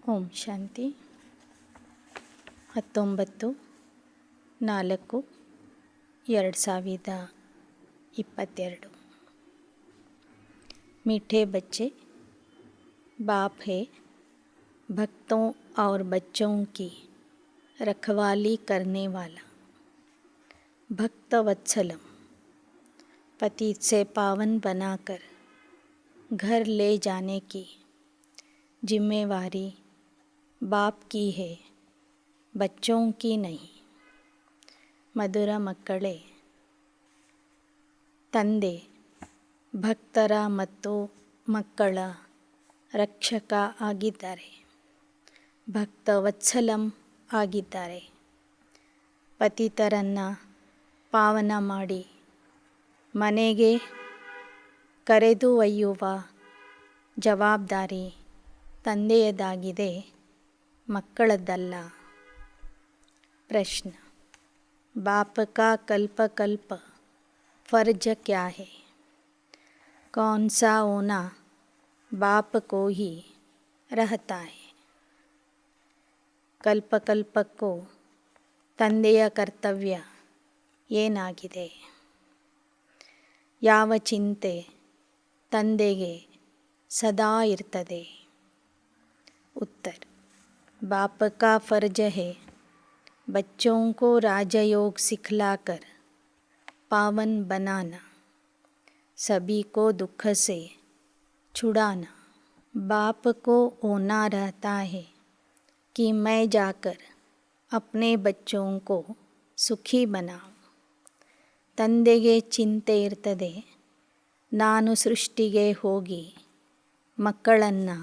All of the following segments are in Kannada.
ಓಂ ಶಾಂತಿ. 19/4/2022 मीठे बच्चे, बाप है भक्तों और बच्चों की रखवाली करने वाला। भक्त वत्सलम, पतित से पावन बनाकर घर ले जाने की जिम्मेवारी बाप की है, बच्चों की नहीं। ಮಧುರ ಮಕ್ಕಳೇ, ತಂದೆ ಭಕ್ತರ ಮತ್ತು ಮಕ್ಕಳ ರಕ್ಷಕ ಆಗಿದ್ದಾರೆ. ಭಕ್ತ ವತ್ಸಲಂ ಆಗಿದ್ದಾರೆ. ಪತಿತರನ್ನು ಪಾವನ ಮಾಡಿ ಮನೆಗೆ ಕರೆದು ಒಯ್ಯುವ ಜವಾಬ್ದಾರಿ ತಂದೆಯದಾಗಿದೆ, ಮಕ್ಕಳದ್ದಲ್ಲ. प्रश्न, बाप का कल्प कल्प फर्ज क्या है? कौन सा होना बाप को ही रहता है? ಕಲ್ಪ ಕಲ್ಪಕ್ಕೂ ತಂದೆಯ ಕರ್ತವ್ಯ ಏನಾಗಿದೆ? ಯಾವ ಚಿಂತೆ ತಂದೆಗೆ ಸದಾ ಇರ್ತದೆ? उत्तर, बाप का फर्ज है बच्चों को राजयोग सिखलाकर पावन बनाना, सभी को दुख से छुड़ाना। बाप को होना रहता है कि मैं जाकर अपने बच्चों को सुखी बनाऊं. ತಂದೆಗೆ ಚಿಂತೆ ಇರ್ತದೆ, ನಾನು ಸೃಷ್ಟಿಗೆ ಹೋಗಿ ಮಕ್ಕಳನ್ನು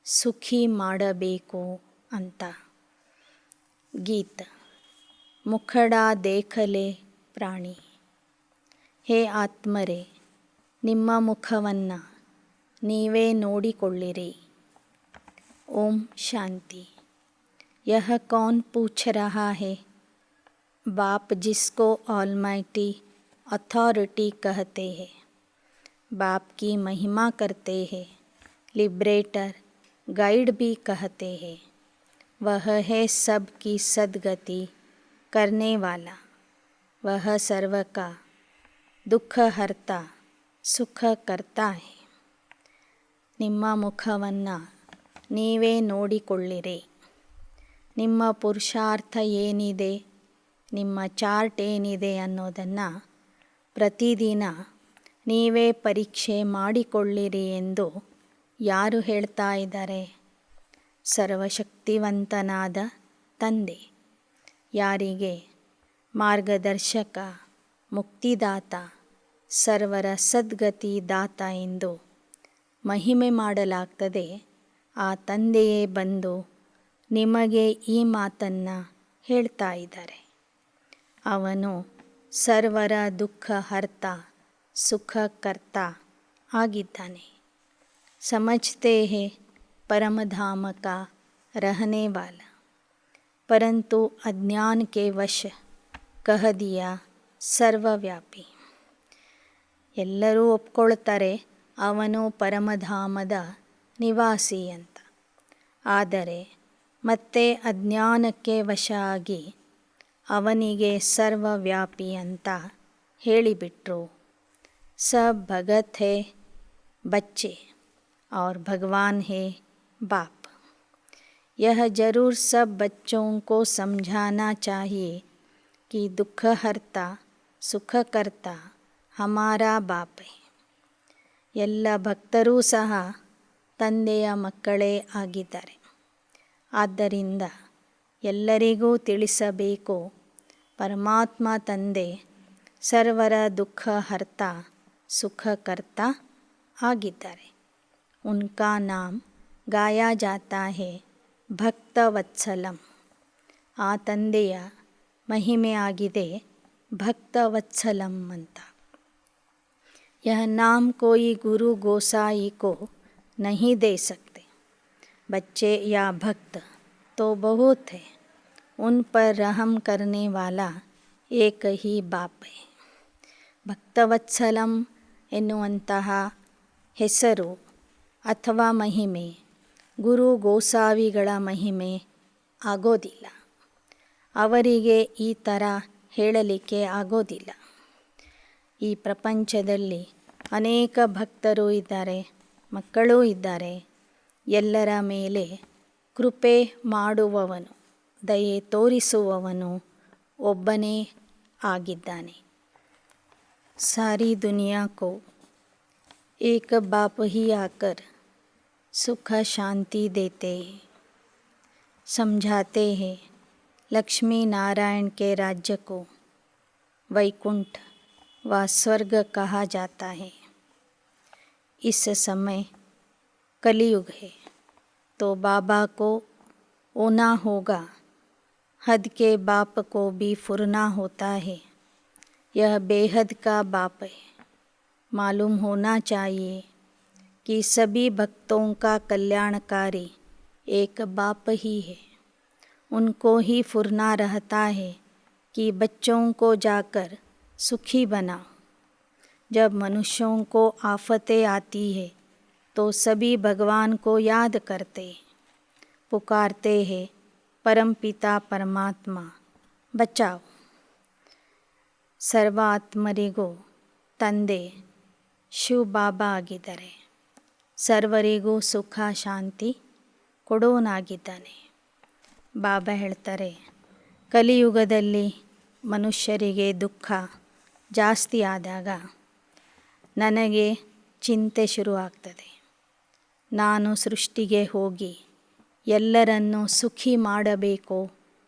ಸುಖಿ ಮಾಡಬೇಕು ಅಂತ. ಗೀತ, ಮುಖಡ ದೇಖಲೆ ಪ್ರಾಣಿ. ಹೇ ಆತ್ಮರೇ, ನಿಮ್ಮ ಮುಖವನ್ನು ನೀವೇ ನೋಡಿಕೊಳ್ಳಿರಿ. ಓಂ ಶಾಂತಿ. यह कौन पूछ रहा है? बाप जिसको ऑलमाइटी अथॉरिटी कहते हैं, बाप की महिमा करते हैं, लिबरेटर गाइड भी कहते हैं। वह है सब की सद्गति करने वाला, वह सर्व का दुख हरता सुख करता है. ನಿಮ್ಮ ಮುಖವನ್ನು ನೀವೇ ನೋಡಿಕೊಳ್ಳಿರಿ. ನಿಮ್ಮ ಪುರುಷಾರ್ಥ ಏನಿದೆ, ನಿಮ್ಮ ಚಾರ್ಟ್ ಏನಿದೆ ಅನ್ನೋದನ್ನು ಪ್ರತಿದಿನ ನೀವೇ ಪರೀಕ್ಷೆ ಮಾಡಿಕೊಳ್ಳಿರಿ ಎಂದು ಯಾರು ಹೇಳ್ತಾ ಇದ್ದಾರೆ? ಸರ್ವಶಕ್ತಿವಂತನಾದ ತಂದೆ ಯಾರಿಗೆ ಮಾರ್ಗದರ್ಶಕ, ಮುಕ್ತಿದಾತ, ಸರ್ವರ ಸದ್ಗತಿದಾತ ಎಂದು ಮಹಿಮೆ ಮಾಡಲಾಗ್ತದೆ, ಆ ತಂದೆಯೇ ಬಂದು ನಿಮಗೆ ಈ ಮಾತನ್ನು ಹೇಳ್ತಾ ಇದ್ದಾರೆ. ಅವನು ಸರ್ವರ ದುಃಖ ಹರ್ತ ಸುಖ ಕರ್ತ ಆಗಿದ್ದಾನೆ. समझते हैं परम धाम का रहने वाला, परंतु अज्ञान के वश कह दिया सर्वव्यापी. ಎಲ್ಲರೂ ಒಪ್ಕೊಳ್ತಾರೆ ಅವನು ಪರಮಧಾಮದ ನಿವಾಸಿ ಅಂತ. ಆದರೆ ಮತ್ತೆ ಅಜ್ಞಾನಕ್ಕೆ ವಶ ಆಗಿ ಅವನಿಗೆ ಸರ್ವವ್ಯಾಪಿ ಅಂತ ಹೇಳಿಬಿಟ್ರು. सब भगत है बच्चे और भगवान है बाप. यह जरूर सब बच्चों को समझाना चाहिए कि दुख हरता सुख करता हमारा बाप है. ಎಲ್ಲ ಭಕ್ತರೂ ಸಹ ತಂದೆಯ ಮಕ್ಕಳೇ ಆಗಿದ್ದಾರೆ. ಆದ್ದರಿಂದ ಎಲ್ಲರಿಗೂ ತಿಳಿಸಬೇಕು, ಪರಮಾತ್ಮ ತಂದೆ ಸರ್ವರ ದುಃಖ ಹರ್ತ ಸುಖ ಕರ್ತ ಆಗಿದ್ದಾರೆ. उनका नाम गाया जाता है ಭಕ್ತ ವತ್ಸಲಂ. ಆ ತಂದೆಯ ಮಹಿಮೆ ಆಗಿದೆ ಭಕ್ತ ವತ್ಸಲಂ ಅಂತ. यह नाम कोई गुरु गोसाई को नहीं दे सकते. बच्चे या भक्त तो बहुत है, उन पर रहम करने वाला एक ही बाप है. ಭಕ್ತವತ್ಸಲಂ ಎನ್ನುವಂತಹ ಹೆಸರು ಅಥವಾ ಮಹಿಮೆ ಗುರು ಗೋಸಾವಿಗಳ ಮಹಿಮೆ ಆಗೋದಿಲ್ಲ. ಅವರಿಗೆ ಈ ಥರ ಹೇಳಲಿಕ್ಕೆ ಆಗೋದಿಲ್ಲ. ಈ ಪ್ರಪಂಚದಲ್ಲಿ ಅನೇಕ ಭಕ್ತರು ಇದ್ದಾರೆ, ಮಕ್ಕಳೂ ಇದ್ದಾರೆ. ಎಲ್ಲರ ಮೇಲೆ ಕೃಪೆ ಮಾಡುವವನು, ದಯೆ ತೋರಿಸುವವನು ಒಬ್ಬನೇ ಆಗಿದ್ದಾನೆ. ಸಾರಿ ದುನಿಯಾ ಕೋ ಏಕ ಬಾಪ್ ಹಿ ಆಕರ್ सुख शांति देते हैं, समझाते हैं लक्ष्मी नारायण के राज्य को वैकुंठ व स्वर्ग कहा जाता है. इस समय कलियुग है तो बाबा को ओना होगा. हद के बाप को भी फुरना होता है. यह बेहद का बाप है. मालूम होना चाहिए कि सभी भक्तों का कल्याणकारी एक बाप ही है. उनको ही फुरना रहता है कि बच्चों को जाकर सुखी बनाओ. जब मनुष्यों को आफतें आती है तो सभी भगवान को याद करते, पुकारते हैं, परमपिता परमात्मा बचाओ. ಸರ್ವ ಆತ್ಮರಿಗೂ ತಂದೆ ಶಿವ ಬಾಬಾ ಆಗಿದ್ದಾರೆ. ಸರ್ವರಿಗೂ ಸುಖ ಶಾಂತಿ ಕೊಡೋನಾಗಿದ್ದಾನೆ. ಬಾಬಾ ಹೇಳ್ತಾರೆ, ಕಲಿಯುಗದಲ್ಲಿ ಮನುಷ್ಯರಿಗೆ ದುಃಖ ಜಾಸ್ತಿ ಆದಾಗ ನನಗೆ ಚಿಂತೆ ಶುರುವಾಗ್ತದೆ. ನಾನು ಸೃಷ್ಟಿಗೆ ಹೋಗಿ ಎಲ್ಲರನ್ನೂ ಸುಖಿ ಮಾಡಬೇಕು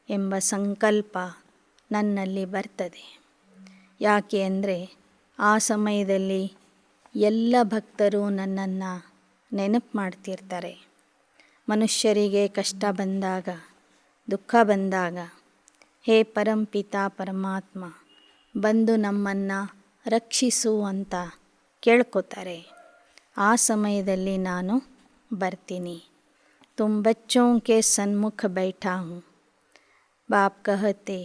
ಎಂಬ ಸಂಕಲ್ಪ ನನ್ನಲ್ಲಿ ಬರ್ತದೆ. ಯಾಕೆ ಅಂದರೆ ಆ ಸಮಯದಲ್ಲಿ ಎಲ್ಲ ಭಕ್ತರು ನನ್ನನ್ನು ನೆನಪು ಮಾಡ್ತಿರ್ತಾರೆ. ಮನುಷ್ಯರಿಗೆ ಕಷ್ಟ ಬಂದಾಗ, ದುಃಖ ಬಂದಾಗ, ಹೇ ಪರಂಪಿತಾ ಪರಮಾತ್ಮ ಬಂದು ನಮ್ಮನ್ನು ರಕ್ಷಿಸು ಅಂತ ಕೇಳ್ಕೊತಾರೆ. ಆ ಸಮಯದಲ್ಲಿ ನಾನು ಬರ್ತೀನಿ. ತುಮ್ ಬಚ್ಚೋं के सन्मुख बैठा हूँ. बाप कहते,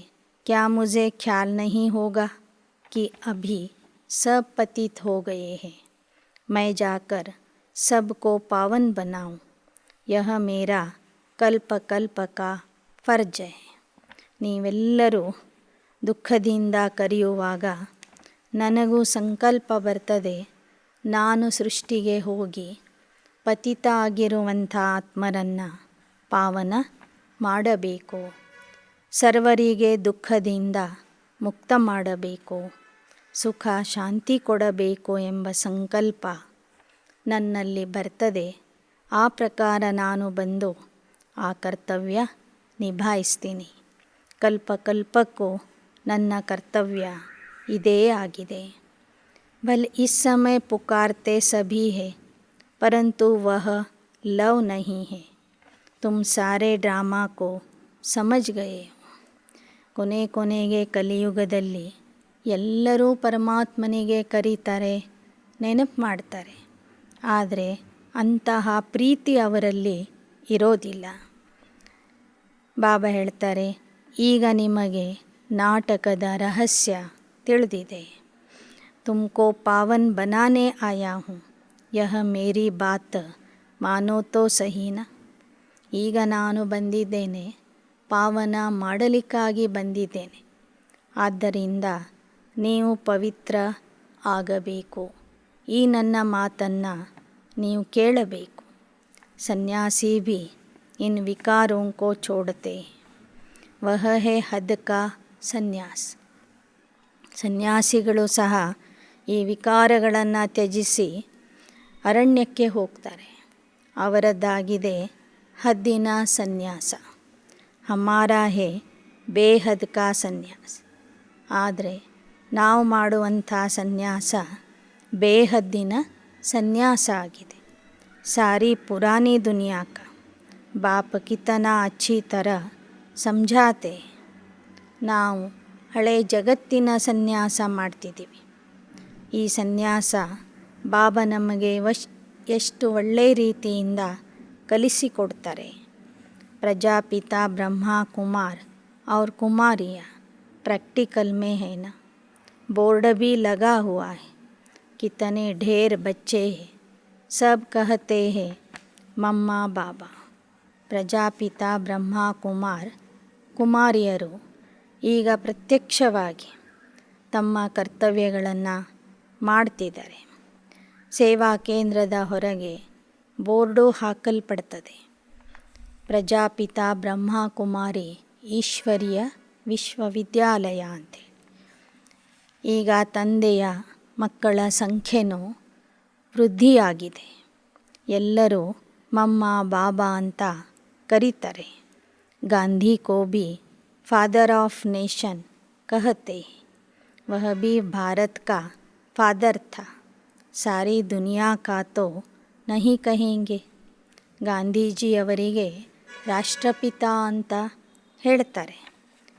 क्या मुझे ख्याल नहीं होगा कि अभी सब पतित हो गए हैं. मैं जाकर सबको पावन बनाऊं. यह मेरा कल्प कल्प का ಫರ್ಜ್ है. ನೀವೆಲ್ಲರೂ ದುಃಖದಿಂದ ಕರೆಯುವಾಗ ನನಗೂ ಸಂಕಲ್ಪ ಬರ್ತದೆ, ನಾನು ಸೃಷ್ಟಿಗೆ ಹೋಗಿ ಪತಿತ ಆಗಿರುವಂಥ ಆತ್ಮರನ್ನು ಪಾವನ ಮಾಡಬೇಕು, ಸರ್ವರಿಗೆ ದುಃಖದಿಂದ ಮುಕ್ತ ಮಾಡಬೇಕು, ಸುಖ ಶಾಂತಿ ಕೊಡಬೇಕು ಎಂಬ ಸಂಕಲ್ಪ ನನ್ನಲ್ಲಿ ಬರ್ತದೆ. ಆ ಪ್ರಕಾರ ನಾನು ಬಂದು ಆ ಕರ್ತವ್ಯ ನಿಭಾಯಿಸ್ತೀನಿ. ಕಲ್ಪಕಲ್ಪಕ್ಕೂ ನನ್ನ ಕರ್ತವ್ಯ ಇದೇ ಆಗಿದೆ. ಭಲೆ ಇಸ್ ಸಮಯ ಪುಕಾರ್ತೆ ಸಭಿ ಹೈ ಪರಂತು ವಹ ಲವ್ ನಹೀ ಹೈ. ತುಮ್ ಸಾರೆ ಡ್ರಾಮಾ ಕೋ ಸಮಜ್ ಗಯೆ. ಕೊನೆಗೆ ಕಲಿಯುಗದಲ್ಲಿ ಎಲ್ಲರೂ ಪರಮಾತ್ಮನಿಗೆ ಕರೀತಾರೆ, ನೆನಪು ಮಾಡ್ತಾರೆ. ಆದರೆ ಅಂತಹ ಪ್ರೀತಿ ಅವರಲ್ಲಿ ಇರೋದಿಲ್ಲ. ಬಾಬಾ ಹೇಳ್ತಾರೆ, ಈಗ ನಿಮಗೆ ನಾಟಕದ ರಹಸ್ಯ ತಿಳಿದಿದೆ. ತುಮಕೋ ಪಾವನ್ ಬನಾನೆ ಆಯಾ ಹೂँ. ಯಹ ಮೇರಿ ಬಾತ್ ಮಾನೋ ತೋ ಸಹೀನಾ. ಈಗ ನಾನು ಬಂದಿದ್ದೇನೆ, ಪಾವನ ಮಾಡಲಿಕ್ಕಾಗಿ ಬಂದಿದ್ದೇನೆ. ಆದ್ದರಿಂದ ನೀವು ಪವಿತ್ರ ಆಗಬೇಕು. ಈ ನನ್ನ ಮಾತನ್ನು ನೀವು ಕೇಳಬೇಕು. ಸನ್ಯಾಸಿ ಭಿ ಇನ್ ವಿಕಾರೋಂ ಕೋ ಛೋಡತೆ ವಹ ಹೇ ಹದ್ ಕಾ ಸನ್ಯಾಸ್. ಸನ್ಯಾಸಿಗಳು ಸಹ ಈ ವಿಕಾರಗಳನ್ನು ತ್ಯಜಿಸಿ ಅರಣ್ಯಕ್ಕೆ ಹೋಗ್ತಾರೆ. ಅವರದ್ದಾಗಿದೆ ಹದ್ದಿನ ಸನ್ಯಾಸ. ಹಮಾರಾ ಹೇ ಬೇಹದ್ ಕಾ ಸನ್ಯಾಸ್. ಆದರೆ ನಾವು ಮಾಡುವಂಥ ಸನ್ಯಾಸ ಬೇಹದ್ದಿನ ಸನ್ಯಾಸ ಆಗಿದೆ. ಸಾರಿ ಪುರಾನಿ ದುನಿಯಾ ಕಾ ಬಾಪ್ ಕಿತನಾ ಅಚ್ಚಿ ಥರ ಸಮझाते. ನಾವು ಹಳೆ ಜಗತ್ತಿನ ಸನ್ಯಾಸ ಮಾಡ್ತಿದ್ದೀವಿ. ಈ ಸನ್ಯಾಸ ಬಾಬಾ ನಮಗೆ ಎಷ್ಟು ಒಳ್ಳೆಯ ರೀತಿಯಿಂದ ಕಲಿಸಿಕೊಡ್ತಾರೆ. ಪ್ರಜಾಪಿತ ಬ್ರಹ್ಮ ಕುಮಾರ್ और कुमारियाँ प्रैक्टिकल में है ना. बोर्ड भी लगा हुआ है. कितने ढेर बच्चे हैं. सब कहते हैं ಮಮ್ಮ ಬಾಬಾ. ಪ್ರಜಾಪಿತ ಬ್ರಹ್ಮ ಕುಮಾರಿಯರು ಈಗ ಪ್ರತ್ಯಕ್ಷವಾಗಿ ತಮ್ಮ ಕರ್ತವ್ಯಗಳನ್ನು ಮಾಡ್ತಿದ್ದಾರೆ. ಸೇವಾ ಕೇಂದ್ರದ ಹೊರಗೆ ಬೋರ್ಡು ಹಾಕಲ್ಪಡ್ತದೆ. ಪ್ರಜಾಪಿತ ಬ್ರಹ್ಮಕುಮಾರಿ ಈಶ್ವರೀಯ ವಿಶ್ವವಿದ್ಯಾಲಯ ಅಂತೇಳಿ. ಈಗ ತಂದೆಯ ಮಕ್ಕಳ ಸಂಖ್ಯೆನೂ ವೃದ್ಧಿಯಾಗಿದೆ. ಎಲ್ಲರೂ ಮಮ್ಮ ಬಾಬಾ ಅಂತ ಕರೀತಾರೆ. ಗಾಂಧಿ ಕೋ ಭಿ ಫಾದರ್ ಆಫ್ नेशन कहते, वह भी भारत का फादर था, सारी दुनिया का तो नहीं कहेंगे. ಗಾಂಧೀಜಿಯವರಿಗೆ ರಾಷ್ಟ್ರಪಿತ ಅಂತ ಹೇಳ್ತಾರೆ,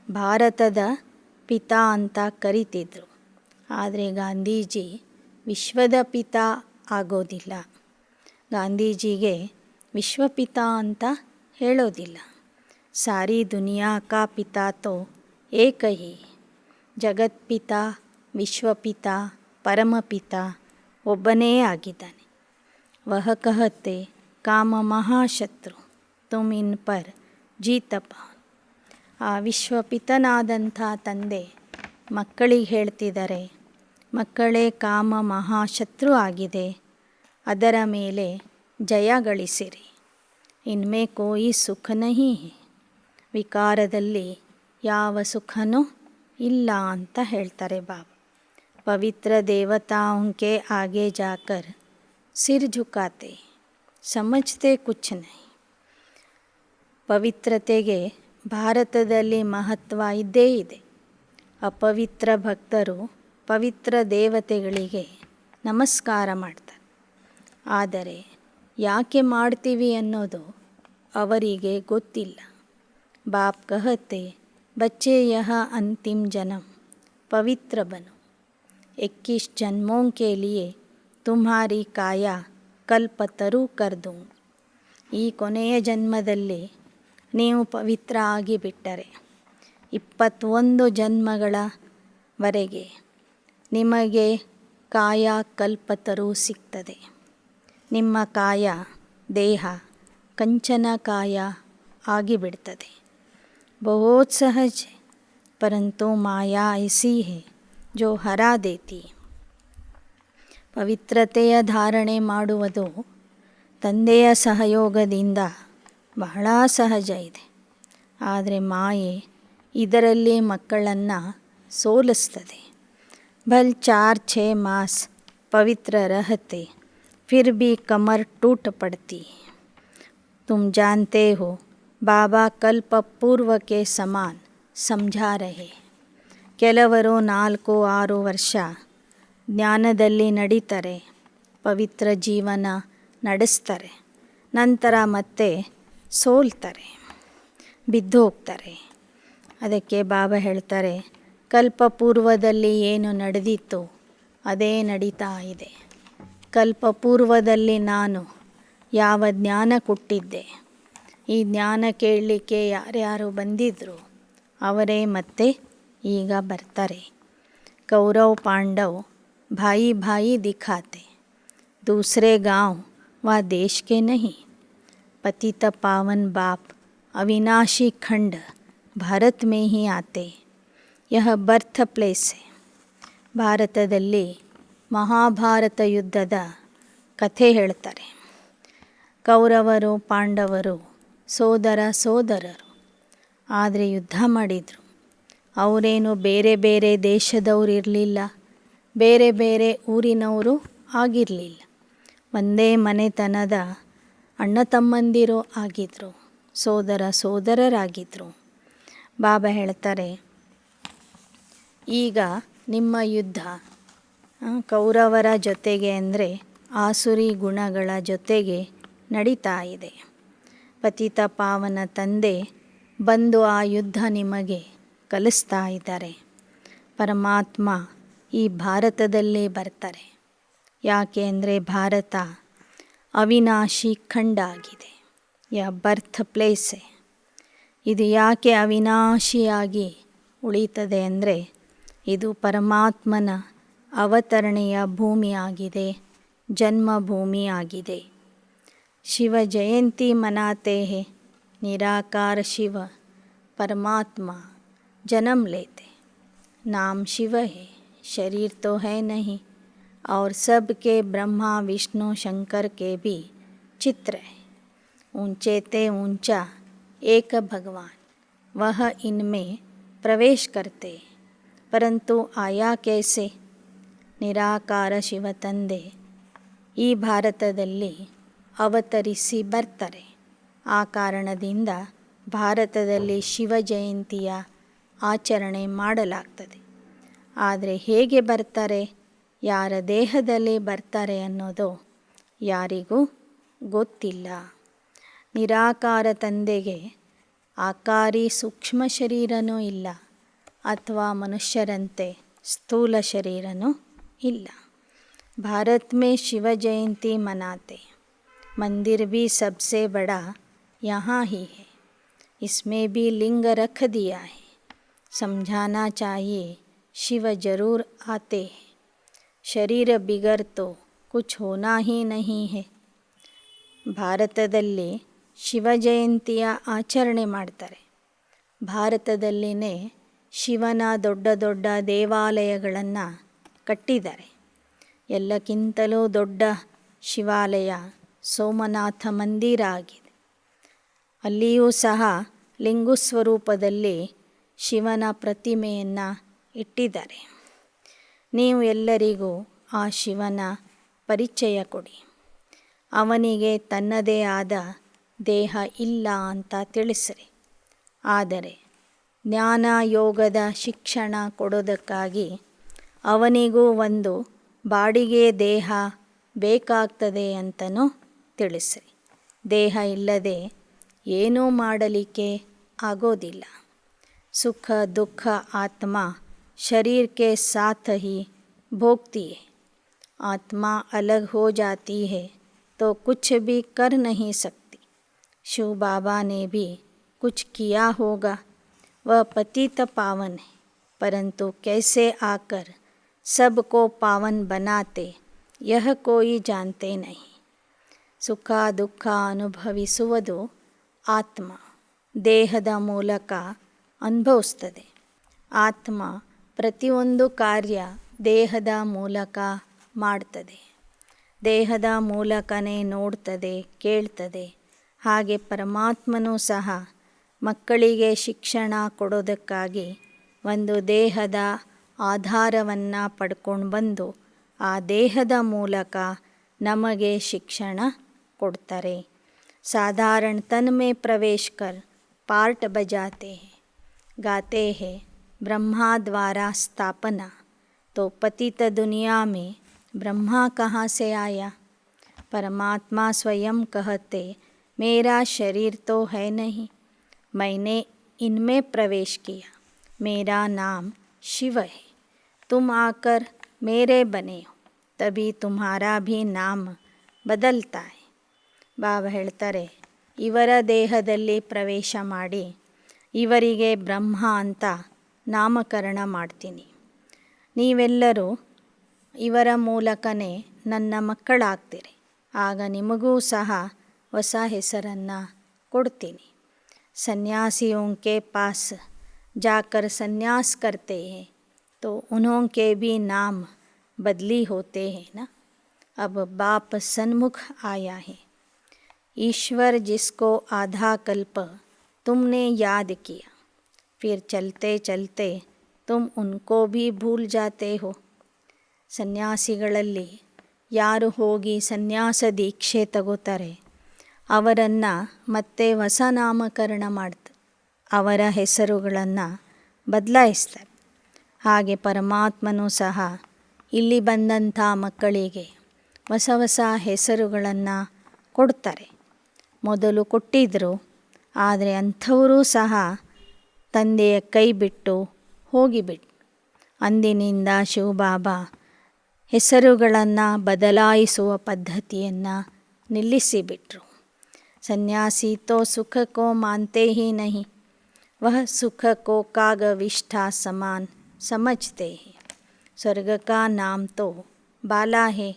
ಭಾರತದ ಪಿತ ಅಂತ ಕರಿತಿದ್ರು. ಆದರೆ ಗಾಂಧೀಜಿ ವಿಶ್ವದ ಪಿತ ಆಗೋದಿಲ್ಲ. ಗಾಂಧೀಜಿಗೆ ವಿಶ್ವಪಿತ ಅಂತ ಹೇಳೋದಿಲ್ಲ. ಸಾರಿ ದುನಿಯಾ ಕಾ ಪಿತಾ ತೋ ಏಕ ಹಿ. ಜಗತ್ಪಿತ, ವಿಶ್ವಪಿತ, ಪರಮಪಿತ ಒಬ್ಬನೇ ಆಗಿದ್ದಾನೆ. ವಹ ಕಹತೆ ಕಾಮ ಮಹಾಶತ್ರು ತುಮ್ ಇನ್ ಪರ್ ಜೀತಪ. ಆ ವಿಶ್ವಪಿತನಾದಂಥ ತಂದೆ ಮಕ್ಕಳಿಗೆ ಹೇಳ್ತಿದ್ದಾರೆ, ಮಕ್ಕಳೇ, ಕಾಮ ಮಹಾಶತ್ರು ಆಗಿದೆ, ಅದರ ಮೇಲೆ ಜಯ ಗಳಿಸಿರಿ. ಇನ್ಮೇ ಕೋಯಿ ಸುಖ ನಹಿ ಹೈ. ವಿಕಾರದಲ್ಲಿ ಯಾವ ಸುಖನೂ ಇಲ್ಲ ಅಂತ ಹೇಳ್ತಾರೆ ಬಾಬಾ. ಪವಿತ್ರ ದೇವತಾओं ಆಗೆ ಜಾಕರ್ ಸಿರ್ ಝುಕಾತೆ, ಸಮಜ್ತೆ ಕುಚ್ ನಹಿ. ಪವಿತ್ರತೆಗೆ ಭಾರತದಲ್ಲಿ ಮಹತ್ವ ಇದ್ದೇ ಇದೆ. ಅಪವಿತ್ರ ಭಕ್ತರು ಪವಿತ್ರ ದೇವತೆಗಳಿಗೆ ನಮಸ್ಕಾರ ಮಾಡ್ತಾರೆ. ಆದರೆ ಯಾಕೆ ಮಾಡ್ತೀವಿ ಅನ್ನೋದು ಅವರಿಗೆ ಗೊತ್ತಿಲ್ಲ. ಬಾಪ್ ಕಹತೆ, ಬಚ್ಚೆ ಯಹ ಅಂತಿಮ್ ಜನ್ಮ ಪವಿತ್ರ ಬನೋ. 21 ಜನ್ಮೋं के लिए तुम्हारी ಕಾಯ ಕಲ್ಪತರು ಕರ್ ದೂಂಗಿ. ಈ ಕೊನೆಯ ಜನ್ಮದಲ್ಲಿ ನೀವು ಪವಿತ್ರ ಆಗಿಬಿಟ್ಟರೆ 21 ಜನ್ಮಗಳವರೆಗೆ ನಿಮಗೆ ಕಾಯ ಕಲ್ಪತರು ಸಿಗ್ತದೆ. ನಿಮ್ಮ ಕಾಯ ದೇಹ ಕಂಚನ ಕಾಯ ಆಗಿಬಿಡ್ತದೆ. ಬಹುತ್ ಸಹಜ, ಪರಂತು ಮಾಯಾ ಐಸಿ ಹೈ ಜೋ ಹರಾ ದೇತಿ. ಪವಿತ್ರತೆಯ ಧಾರಣೆ ಮಾಡುವುದು ತಂದೆಯ ಸಹಯೋಗದಿಂದ ಬಹಳ ಸಹಜ ಇದೆ. ಆದರೆ ಮಾಯೆ ಇದರಲ್ಲಿ ಮಕ್ಕಳನ್ನು ಸೋಲಿಸ್ತದೆ. ಭಲ್ 4-6 ಮಾಸ್ ಪವಿತ್ರ रहते फिर भी कमर टूट पड़ती. तुम जानते हो बाबा कल्प पूर्व के समान समझा रहे. ಕೆಲವರು 4-6 ವರ್ಷ ಜ್ಞಾನದಲ್ಲಿ ನಡೀತಾರೆ, ಪವಿತ್ರ ಜೀವನ ನಡೆಸ್ತಾರೆ, ನಂತರ ಮತ್ತೆ ಸೋಲ್ತಾರೆ, ಬಿದ್ದು ಹೋಗ್ತಾರೆ. ಅದಕ್ಕೆ ಬಾಬಾ ಹೇಳ್ತಾರೆ, ಕಲ್ಪಪೂರ್ವದಲ್ಲಿ ಏನು ನಡೆದಿತ್ತು ಅದೇ ನಡೀತಾ ಇದೆ. ಕಲ್ಪಪೂರ್ವದಲ್ಲಿ ನಾನು ಯಾವ ಜ್ಞಾನ ಕೊಟ್ಟಿದ್ದೆ, ಈ ಜ್ಞಾನ ಕೇಳಲಿಕ್ಕೆ ಯಾರ್ಯಾರು ಬಂದಿದ್ದರು ಅವರೇ ಮತ್ತೆ ಈಗ ಬರ್ತಾರೆ. ಕೌರವ್ ಪಾಂಡವ್ ಭಾಯಿ ಭಾಯಿ ದಿಖಾತೆ, दूसरे गांव व देश के नहीं. पतित पावन बाप अविनाशी खंड भारत में ही आते. यह बर्थ प्लेस है. ಭಾರತದಲ್ಲಿ ಮಹಾಭಾರತ ಯುದ್ಧದ ಕಥೆ ಹೇಳ್ತಾರೆ. ಕೌರವರು ಪಾಂಡವರು ಸೋದರರು, ಆದರೆ ಯುದ್ಧ ಮಾಡಿದರು. ಅವರೇನು ಬೇರೆ ಬೇರೆ ದೇಶದವರು ಇರಲಿಲ್ಲ, ಬೇರೆ ಬೇರೆ ಊರಿನವರು ಆಗಿರಲಿಲ್ಲ. ಒಂದೇ ಮನೆತನದ ಅಣ್ಣ ತಮ್ಮಂದಿರು ಆಗಿದ್ದರು, ಸೋದರರಾಗಿದ್ದರು. ಬಾಬಾ ಹೇಳ್ತಾರೆ, ಈಗ ನಿಮ್ಮ ಯುದ್ಧ ಕೌರವರ ಜೊತೆಗೆ ಅಂದರೆ ಆಸುರಿ ಗುಣಗಳ ಜೊತೆಗೆ ನಡೀತಾ ಇದೆ. ಪತಿತ ಪಾವನ ತಂದೆ ಬಂದು ಆ ಯುದ್ಧ ನಿಮಗೆ ಕಲಿಸ್ತಾ ಇದ್ದಾರೆ. ಪರಮಾತ್ಮ ಈ ಭಾರತದಲ್ಲೇ ಬರ್ತಾರೆ. ಯಾಕೆ ಅಂದರೆ ಭಾರತ ಅವಿನಾಶಿ ಖಂಡ ಆಗಿದೆ. ಬರ್ತ್ ಪ್ಲೇಸೆ. ಇದು ಯಾಕೆ ಅವಿನಾಶಿಯಾಗಿ ಉಳಿತದೆ ಅಂದರೆ ಇದು ಪರಮಾತ್ಮನ ಅವತರಣೆಯ ಭೂಮಿ ಆಗಿದೆ, ಜನ್ಮಭೂಮಿ ಆಗಿದೆ. शिव जयंती मनाते हैं, निराकार शिव परमात्मा जन्म लेते। नाम शिव है, शरीर तो है नहीं, और सबके ब्रह्मा विष्णु शंकर के भी चित्र है। ऊंचे ते ऊंचा एक भगवान, वह इनमें प्रवेश करते, परंतु आया कैसे? ನಿರಾಕಾರ ಶಿವ ತಂದೆ ಈ ಭಾರತದಲ್ಲಿ ಅವತರಿಸಿ ಬರ್ತಾರೆ. ಆ ಕಾರಣದಿಂದ ಭಾರತದಲ್ಲಿ ಶಿವ ಜಯಂತಿಯ ಆಚರಣೆ ಮಾಡಲಾಗ್ತದೆ. ಆದರೆ ಹೇಗೆ ಬರ್ತಾರೆ, ಯಾರ ದೇಹದಲ್ಲಿ ಬರ್ತಾರೆ ಅನ್ನೋದು ಯಾರಿಗೂ ಗೊತ್ತಿಲ್ಲ. ನಿರಾಕಾರ ತಂದೆಗೆ ಆಕಾರಿ ಸೂಕ್ಷ್ಮ ಶರೀರನೂ ಇಲ್ಲ, ಅಥವಾ ಮನುಷ್ಯರಂತೆ ಸ್ಥೂಲ ಶರೀರನೂ ಇಲ್ಲ. भारत में शिव जयंती मनाते, मंदिर भी सबसे बड़ा यहाँ ही है, इसमें भी लिंग रख दिया है। समझाना चाहिए शिव जरूर आते हैं, शरीर बिगड़ तो कुछ होना ही नहीं है. ಭಾರತದಲ್ಲಿ ಶಿವ ಜಯಂತಿಯ ಆಚರಣೆ ಮಾಡ್ತಾರೆ. ಭಾರತದಲ್ಲಿನೇ ಶಿವನ ದೊಡ್ಡ ದೊಡ್ಡ ದೇವಾಲಯಗಳನ್ನು ಕಟ್ಟಿದ್ದಾರೆ. ಎಲ್ಲಕ್ಕಿಂತಲೂ ದೊಡ್ಡ ಶಿವಾಲಯ ಸೋಮನಾಥ ಮಂದಿರ ಆಗಿದೆ. ಅಲ್ಲಿಯೂ ಸಹ ಲಿಂಗು ಸ್ವರೂಪದಲ್ಲಿ ಶಿವನ ಪ್ರತಿಮೆಯನ್ನು ಇಟ್ಟಿದ್ದಾರೆ. ನೀವು ಎಲ್ಲರಿಗೂ ಆ ಶಿವನ ಪರಿಚಯ ಕೊಡಿ. ಅವನಿಗೆ ತನ್ನದೇ ಆದ ದೇಹ ಇಲ್ಲ ಅಂತ ತಿಳಿಸಿರಿ. ಆದರೆ ಜ್ಞಾನ ಯೋಗದ ಶಿಕ್ಷಣ ಕೊಡೋದಕ್ಕಾಗಿ ಅವನಿಗೂ ಒಂದು ಬಾಡಿಗೆ ದೇಹ ಬೇಕಾಗ್ತದೆ ಅಂತಲೂ ತಿಳಿಸಿರಿ. ದೇಹ ಇಲ್ಲದೆ ಏನೂ ಮಾಡಲಿಕ್ಕೆ ಆಗೋದಿಲ್ಲ. ಸುಖ ದುಃಖ ಆತ್ಮ शरीर के साथ ही भोगती है. आत्मा अलग हो जाती है तो कुछ भी कर नहीं सकती. शिव बाबा ने भी कुछ किया होगा. वह पतित पावन है, परंतु कैसे आकर सबको पावन बनाते यह कोई जानते नहीं. ಸುಖ ದುಃಖ ಅನುಭವಿಸುವುದು ಆತ್ಮ ದೇಹದ ಮೂಲಕ ಅನುಭವಿಸ್ತದೆ. ಆತ್ಮ ಪ್ರತಿಯೊಂದು ಕಾರ್ಯ ದೇಹದ ಮೂಲಕ ಮಾಡ್ತದೆ. ದೇಹದ ಮೂಲಕನೇ ನೋಡ್ತದೆ, ಕೇಳ್ತದೆ. ಹಾಗೆ ಪರಮಾತ್ಮನೂ ಸಹ ಮಕ್ಕಳಿಗೆ ಶಿಕ್ಷಣ ಕೊಡೋದಕ್ಕಾಗಿ ಒಂದು ದೇಹದ ಆಧಾರವನ್ನು ಪಡ್ಕೊಂಡು ಬಂದು ಆ ದೇಹದ ಮೂಲಕ ನಮಗೆ ಶಿಕ್ಷಣ ಕೊಡ್ತಾರೆ. साधारण तन में प्रवेश कर पार्ट बजाते हैं, गाते हैं ब्रह्मा द्वारा स्थापना, तो पतित दुनिया में ब्रह्मा कहाँ से आया? परमात्मा स्वयं कहते, मेरा शरीर तो है नहीं, मैंने इनमें प्रवेश किया, मेरा नाम शिव है, तुम आकर मेरे बने हो, तभी तुम्हारा भी नाम बदलता है. ಬಾಬಾ ಹೇಳ್ತಾರೆ, ಇವರ ದೇಹದಲ್ಲಿ ಪ್ರವೇಶ ಮಾಡಿ ಇವರಿಗೆ ಬ್ರಹ್ಮ ಅಂತ ನಾಮಕರಣ ಮಾಡ್ತೀನಿ. ನೀವೆಲ್ಲರೂ ಇವರ ಮೂಲಕನೇ ನನ್ನ ಮಕ್ಕಳಾಗ್ತೀರಿ. ಆಗ ನಿಮಗೂ ಸಹ ಹೊಸ ಹೆಸರನ್ನು ಕೊಡ್ತೀನಿ. सन्यासियों के पास जाकर संन्यास करते हैं तो उन्हों के भी नाम बदली होते हैं ना. अब बाप सन्मुख आया है. ईश्वर जिसको आधा कल्प तुमने याद किया, फिर चलते चलते तुम उनको भी भूल जाते हो. ಸನ್ಯಾಸಿಗಳಲ್ಲಿ ಯಾರು ಹೋಗಿ ಸನ್ಯಾಸ ದೀಕ್ಷೆ ತಗೋತಾರೆ ಅವರನ್ನು ಮತ್ತೆ ಹೊಸ ನಾಮಕರಣ ಮಾಡ್ತಾರೆ, ಅವರ ಹೆಸರುಗಳನ್ನು ಬದಲಾಯಿಸ್ತಾರೆ. ಹಾಗೆ ಪರಮಾತ್ಮನೂ ಸಹ ಇಲ್ಲಿ ಬಂದಂಥ ಮಕ್ಕಳಿಗೆ ಹೊಸ ಹೊಸ ಹೆಸರುಗಳನ್ನು ಕೊಡ್ತಾರೆ. ಮೊದಲು ಕೊಟ್ಟಿದ್ದರು, ಆದರೆ ಅಂಥವರೂ ಸಹ ತಂದೆಯ ಕೈ ಬಿಟ್ಟು ಹೋಗಿಬಿಟ್ಟು ಅಂದಿನಿಂದ ಶಿವಬಾಬಾ ಹೆಸರುಗಳನ್ನು ಬದಲಾಯಿಸುವ ಪದ್ಧತಿಯನ್ನು ನಿಲ್ಲಿಸಿಬಿಟ್ರು. ಸನ್ಯಾಸಿ ತೋ ಸುಖ ಕೋ ಮಾನ್ತೆ ಹಿ ನಹಿ, ವಹ ಸುಖ ಕೋ ಕಾಗವಿಷ್ಠಾ ಸಮಾನ್ ಸಮಜ್ತೆ ಹೈ. ಸ್ವರ್ಗ ಕಾ ನಾಮ್ ತೋ ಬಾಲಾ ಹೈ,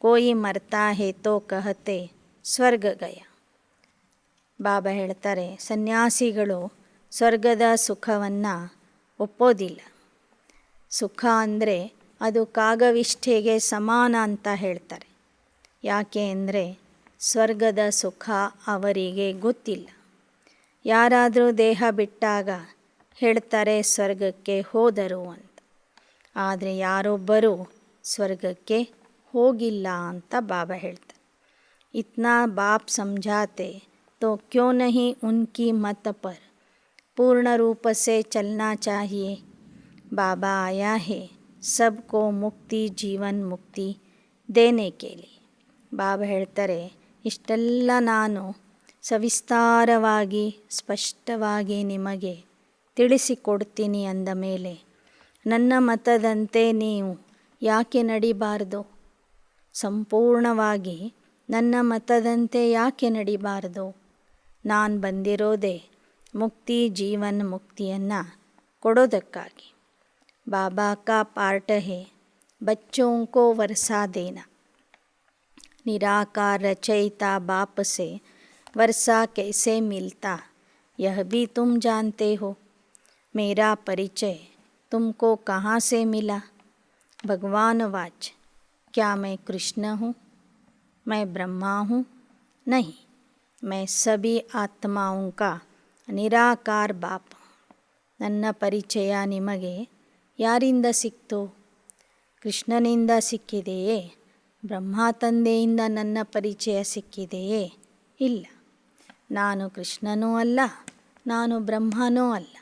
ಕೋಯಿ ಮರ್ತಾ ಹೈ ತೋ ಕಹತೆ ಸ್ವರ್ಗ ಗಯ. ಬಾಬಾ ಹೇಳ್ತಾರೆ, ಸನ್ಯಾಸಿಗಳು ಸ್ವರ್ಗದ ಸುಖವನ್ನು ಒಪ್ಪೋದಿಲ್ಲ. ಸುಖ ಅಂದರೆ ಅದು ಕಾಗವಿಷ್ಠೆಗೆ ಸಮಾನ ಅಂತ ಹೇಳ್ತಾರೆ. ಯಾಕೆ ಅಂದರೆ ಸ್ವರ್ಗದ ಸುಖ ಅವರಿಗೆ ಗೊತ್ತಿಲ್ಲ. ಯಾರಾದರೂ ದೇಹ ಬಿಟ್ಟಾಗ ಹೇಳ್ತಾರೆ ಸ್ವರ್ಗಕ್ಕೆ ಹೋದರು ಅಂತ. ಆದರೆ ಯಾರೊಬ್ಬರೂ ಸ್ವರ್ಗಕ್ಕೆ ಹೋಗಿಲ್ಲ ಅಂತ ಬಾಬಾ ಹೇಳ್ತಾರೆ. ಇತ್ನಾ ಬಾಪ್ ಸಮझाते तो क्यों नहीं उनकी मत पर पूर्ण रूप से चलना चाहिए. बाबा आया है सबको मुक्ति जीवन मुक्ति देने के लिए. ಬಾಬಾ ಹೇಳ್ತಾರೆ, ಇಷ್ಟೆಲ್ಲ ನಾನು ಸವಿಸ್ತಾರವಾಗಿ ಸ್ಪಷ್ಟವಾಗಿ ನಿಮಗೆ ತಿಳಿಸಿಕೊಡ್ತೀನಿ ಅಂದ ಮೇಲೆ ನನ್ನ ಮತದಂತೆ ನೀವು ಯಾಕೆ ನಡಿಬಾರ್ದು? ಸಂಪೂರ್ಣವಾಗಿ ನನ್ನ ಮತದಂತೆ ಯಾಕೆ ನಡಿಬಾರ್ದು? ನಾನು ಬಂದಿರೋದೇ ಮುಕ್ತಿ ಜೀವನ್ ಮುಕ್ತಿಯನ್ನು ಕೊಡೋದಕ್ಕಾಗಿ. ಬಾಬಾ ಕಾ ಪಾರ್ಟ್ ಹೇ ಬಚ್ಚೋं को वर्षा देना. निराकार रचयिता बाप से वर्षा कैसे मिलता यह भी तुम जानते हो. मेरा परिचय तुमको कहाँ से मिला? भगवान वाच, क्या मैं कृष्ण हूँ? मैं ब्रह्मा हूँ? नहीं, मैं सभी आत्माओं का निराकार बाप. ನನ್ನ ಪರಿಚಯ ನಿಮಗೆ ಯಾರಿಂದ ಸಿಕ್ತು? ಕೃಷ್ಣನಿಂದ ಸಿಕ್ಕಿದೆಯೇ? ಬ್ರಹ್ಮ ತಂದೆಯಿಂದ ನನ್ನ ಪರಿಚಯ ಸಿಕ್ಕಿದೆಯೇ? ಇಲ್ಲ. ನಾನು ಕೃಷ್ಣನೂ ಅಲ್ಲ, ನಾನು ಬ್ರಹ್ಮನೂ ಅಲ್ಲ.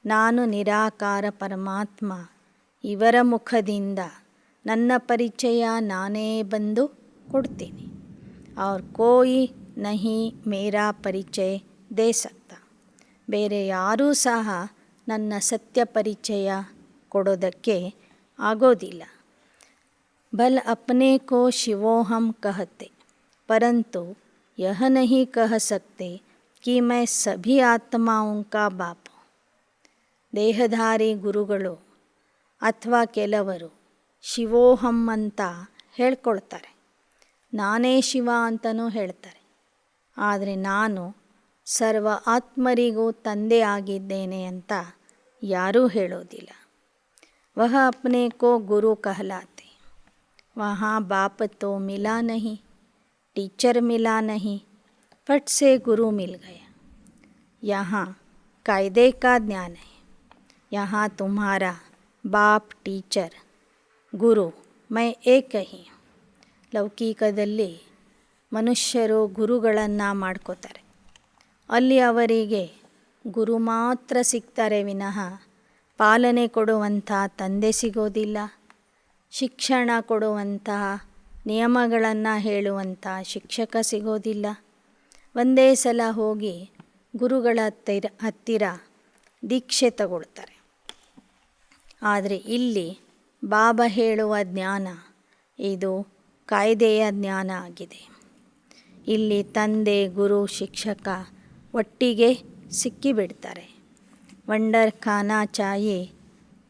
ನಾನು ನಿರಾಕಾರ ಪರಮಾತ್ಮ. ಇವರ ಮುಖದಿಂದ ನನ್ನ ಪರಿಚಯ ನಾನೇ ಬಂದು ಕೊಡ್ತೀನಿ. और कोई नहीं मेरा ಪರಿಚಯ दे सकता. ಬೇರೆ ಯಾರೂ ಸಹ ನನ್ನ ಸತ್ಯ ಪರಿಚಯ ಕೊಡೋದಕ್ಕೆ ಆಗೋದಿಲ್ಲ. भल अपने को शिवोहम कहते परंतु यह नहीं कह सकते कि मैं सभी आत्माओं का बाप हूँ. ದೇಹಧಾರಿ ಗುರುಗಳು ಅಥವಾ ಕೆಲವರು ಶಿವೋಹಂ ಅಂತ ಹೇಳ್ಕೊಳ್ತಾರೆ, ನಾನೇ ಶಿವ ಅಂತಲೂ ಹೇಳ್ತಾರೆ. ಆದರೆ ನಾನು ಸರ್ವ ಆತ್ಮರಿಗೂ ತಂದೆ ಆಗಿದ್ದೇನೆ ಅಂತ ಯಾರೂ ಹೇಳೋದಿಲ್ಲ. ವಹ ಅಪ್ನೆ ಕೋ ಗುರು कहलाते. वहाँ बाप तो मिला नहीं, टीचर मिला नहीं, फट से गुरु मिल गया. यहाँ कायदे का ज्ञान है. यहाँ तुम्हारा बाप टीचर ಗುರು मैं एक ही. ಲೌಕಿಕದಲ್ಲಿ ಮನುಷ್ಯರು ಗುರುಗಳನ್ನು ಮಾಡ್ಕೋತಾರೆ. ಅಲ್ಲಿ ಅವರಿಗೆ ಗುರು ಮಾತ್ರ ಸಿಗ್ತಾರೆ ವಿನಃ ಪಾಲನೆ ಕೊಡುವಂಥ ತಂದೆ ಸಿಗೋದಿಲ್ಲ. ಶಿಕ್ಷಣ ಕೊಡುವಂತಹ ನಿಯಮಗಳನ್ನು ಹೇಳುವಂಥ ಶಿಕ್ಷಕ ಸಿಗೋದಿಲ್ಲ. ಒಂದೇ ಸಲ ಹೋಗಿ ಗುರುಗಳ ಹತ್ತಿರ ದೀಕ್ಷೆ ತಗೊಳ್ತಾರೆ. ಆದರೆ ಇಲ್ಲಿ ಬಾಬಾ ಹೇಳುವ ಜ್ಞಾನ ಇದು ಕಾಯ್ದೆಯ ಜ್ಞಾನ ಆಗಿದೆ. ಇಲ್ಲಿ ತಂದೆ ಗುರು ಶಿಕ್ಷಕ ಒಟ್ಟಿಗೆ ಸಿಕ್ಕಿಬಿಡ್ತಾರೆ. ವಂಡರ್ ಖಾನಾ ಚಾಹಿಯೆ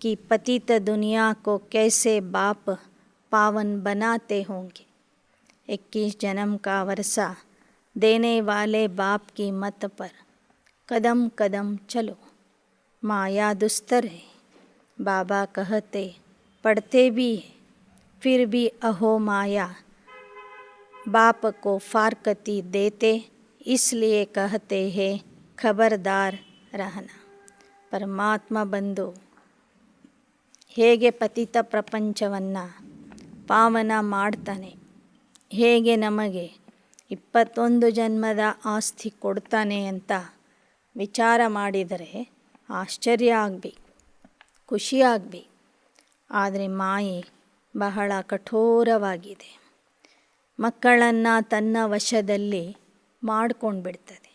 कि पतित दुनिया को कैसे बाप पावन बनाते होंगे. 21 जन्म का वर्षा देने वाले बाप की मत पर कदम कदम चलो. माया दुस्तर है. बाबा कहते पढ़ते भी है, फिर भी अहो माया बाप को फारकती देते, इसलिए कहते हैं खबरदार रहना. ಪರಮಾತ್ಮ ಬಂದು ಹೇಗೆ ಪತಿತ ಪ್ರಪಂಚವನ್ನು ಪಾವನ ಮಾಡ್ತಾನೆ, ಹೇಗೆ ನಮಗೆ 21 ಜನ್ಮದ ಆಸ್ತಿ ಕೊಡ್ತಾನೆ ಅಂತ ವಿಚಾರ ಮಾಡಿದರೆ ಆಶ್ಚರ್ಯ ಆಗಬೇಕು, ಖುಷಿಯಾಗಬೇಕು. ಆದರೆ ಮಾಯೆ ಬಹಳ ಕಠೋರವಾಗಿದೆ. ಮಕ್ಕಳನ್ನು ತನ್ನ ವಶದಲ್ಲಿ ಮಾಡ್ಕೊಂಡು ಬಿಡ್ತದೆ.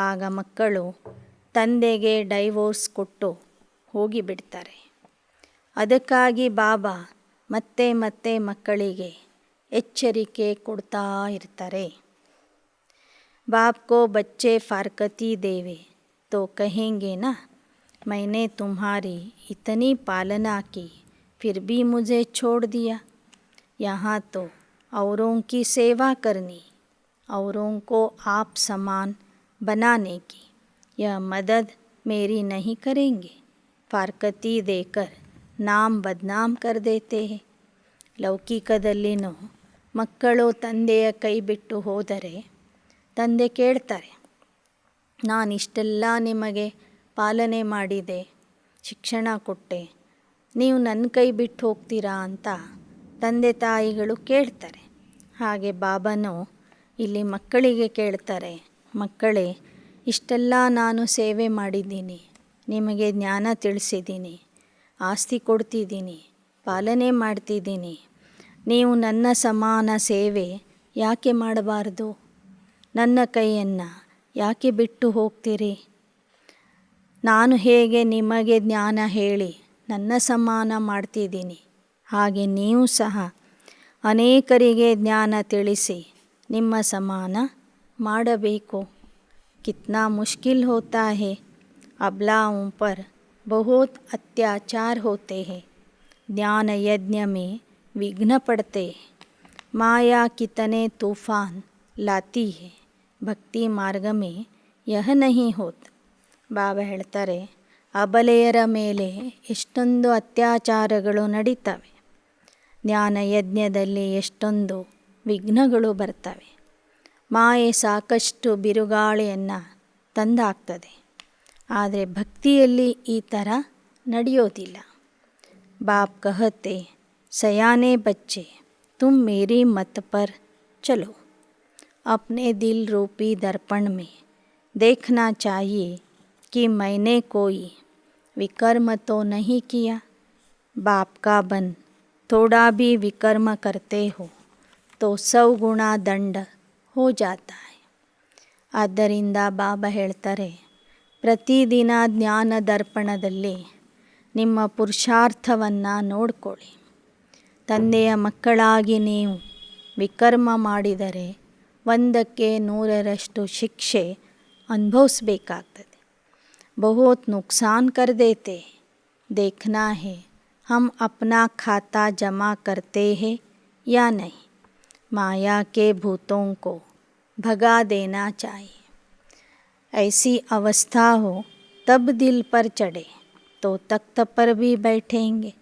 ಆಗ ಮಕ್ಕಳು ತಂದೆಗೆ ಡೈವೋರ್ಸ್ ಕೊಟ್ಟು ಹೋಗಿಬಿಡ್ತಾರೆ. ಅದಕ್ಕಾಗಿ ಬಾಬಾ ಮತ್ತೆ ಮತ್ತೆ ಮಕ್ಕಳಿಗೆ ಎಚ್ಚರಿಕೆ ಕೊಡ್ತಾ ಇರ್ತಾರೆ. बाप को बच्चे फारकती देवे तो कहेंगे ना मैंने तुम्हारी इतनी पालना की फिर भी मुझे छोड़ दिया. यहाँ तो औरों की सेवा करनी औरों को आप समान बनाने की। यह मदद मेरी नहीं करेंगे। फारकತಿ ದೇಕರ್ ನಾಮ್ ಬದ್ನಾಮ್ ಕರ್ ದೇತೆ ಹೇ. ಲೌಕಿಕದಲ್ಲಿನೂ ಮಕ್ಕಳು ತಂದೆಯ ಕೈ ಬಿಟ್ಟು ಹೋದರೆ ತಂದೆ ಕೇಳ್ತಾರೆ, ನಾನಿಷ್ಟೆಲ್ಲ ನಿಮಗೆ ಪಾಲನೆ ಮಾಡಿದೆ, ಶಿಕ್ಷಣ ಕೊಟ್ಟೆ, ನೀವು ನನ್ನ ಕೈ ಬಿಟ್ಟು ಹೋಗ್ತೀರಾ ಅಂತ ತಂದೆ ತಾಯಿಗಳು ಕೇಳ್ತಾರೆ. ಹಾಗೆ ಬಾಬಾನು ಇಲ್ಲಿ ಮಕ್ಕಳಿಗೆ ಕೇಳ್ತಾರೆ, ಮಕ್ಕಳೇ, ಇಷ್ಟೆಲ್ಲ ನಾನು ಸೇವೆ ಮಾಡಿದ್ದೀನಿ, ನಿಮಗೆ ಜ್ಞಾನ ತಿಳಿಸಿದ್ದೀನಿ, ಆಸ್ತಿ ಕೊಡ್ತಿದ್ದೀನಿ, ಪಾಲನೆ ಮಾಡ್ತಿದ್ದೀನಿ, ನೀವು ನನ್ನ ಸಮಾನ ಸೇವೆ ಯಾಕೆ ಮಾಡಬಾರ್ದು? ನನ್ನ ಕೈಯನ್ನು ಯಾಕೆ ಬಿಟ್ಟು ಹೋಗ್ತೀರಿ? ನಾನು ಹೇಗೆ ನಿಮಗೆ ಜ್ಞಾನ ಹೇಳಿ ನನ್ನ ಸಮಾನ ಮಾಡ್ತಿದ್ದೀನಿ, ಹಾಗೆ ನೀವು ಸಹ ಅನೇಕರಿಗೆ ಜ್ಞಾನ ತಿಳಿಸಿ ನಿಮ್ಮ ಸಮಾನ ಮಾಡಬೇಕು. ಕಿತ್ನಾ ಮುಷ್ಕಿಲ್ ಹೋತಾ ಹೇ. अबलाओं पर बहुत अत्याचार होते हैं. ज्ञान यज्ञ में विघ्न पड़ते हैं. माया कितने तूफान लाती है. ಭಕ್ತಿ ಮಾರ್ಗ ಮೇ ಯಹ ನಹಿ ಹೋತ್. ಬಾಬಾ ಹೇಳ್ತಾರೆ, ಅಬಲೆಯರ ಮೇಲೆ ಎಷ್ಟೊಂದು ಅತ್ಯಾಚಾರಗಳು ನಡೀತವೆ, ಜ್ಞಾನ ಯಜ್ಞದಲ್ಲಿ ಎಷ್ಟೊಂದು ವಿಘ್ನಗಳು ಬರ್ತವೆ. ಮಾಯೆ ಸಾಕಷ್ಟು ಬಿರುಗಾಳಿಯನ್ನು ತಂದಾಕ್ತದೆ. ಆದರೆ ಭಕ್ತಿಯಲ್ಲಿ ಈ ಥರ ನಡೆಯೋದಿಲ್ಲ. ಬಾಪ್ ಕಹತೆ, ಸಯಾನೆ ಬಚ್ಚೆ ತುಮ್ ಮೇರಿ ಮತ್ ಪರ್ ಚಲೋ. अपने दिल रूपी दर्पण में देखना चाहिए कि मैंने कोई विकर्म तो नहीं किया. बाप का बन थोड़ा भी विकर्म करते हो तो 100 गुना ದಂಡ हो जाता है. ಆದ್ದರಿಂದ ಬಾಬಾ ಹೇಳ್ತಾರೆ, ಪ್ರತಿದಿನ ಜ್ಞಾನ ದರ್ಪಣದಲ್ಲಿ ನಿಮ್ಮ ಪುರುಷಾರ್ಥವನ್ನು ನೋಡಿಕೊಳ್ಳಿ. ತಂದೆಯ ಮಕ್ಕಳಾಗಿ ನೀವು ವಿಕರ್ಮ ಮಾಡಿದರೆ 100ಕ್ಕೆ 100ರಷ್ಟು ಶಿಕ್ಷೆ ಅನುಭವಿಸಬೇಕಾಗ್ತದೆ. ಬಹುತ್ ನುಕ್ಸಾನ್ ಕರ್ ದೇತೆ. देखना है हम अपना खाता जमा करते हैं या नहीं. माया के भूतों को भगा देना चाहिए. ऐसी अवस्था हो तब दिल पर चढ़े तो तख्त पर भी बैठेंगे.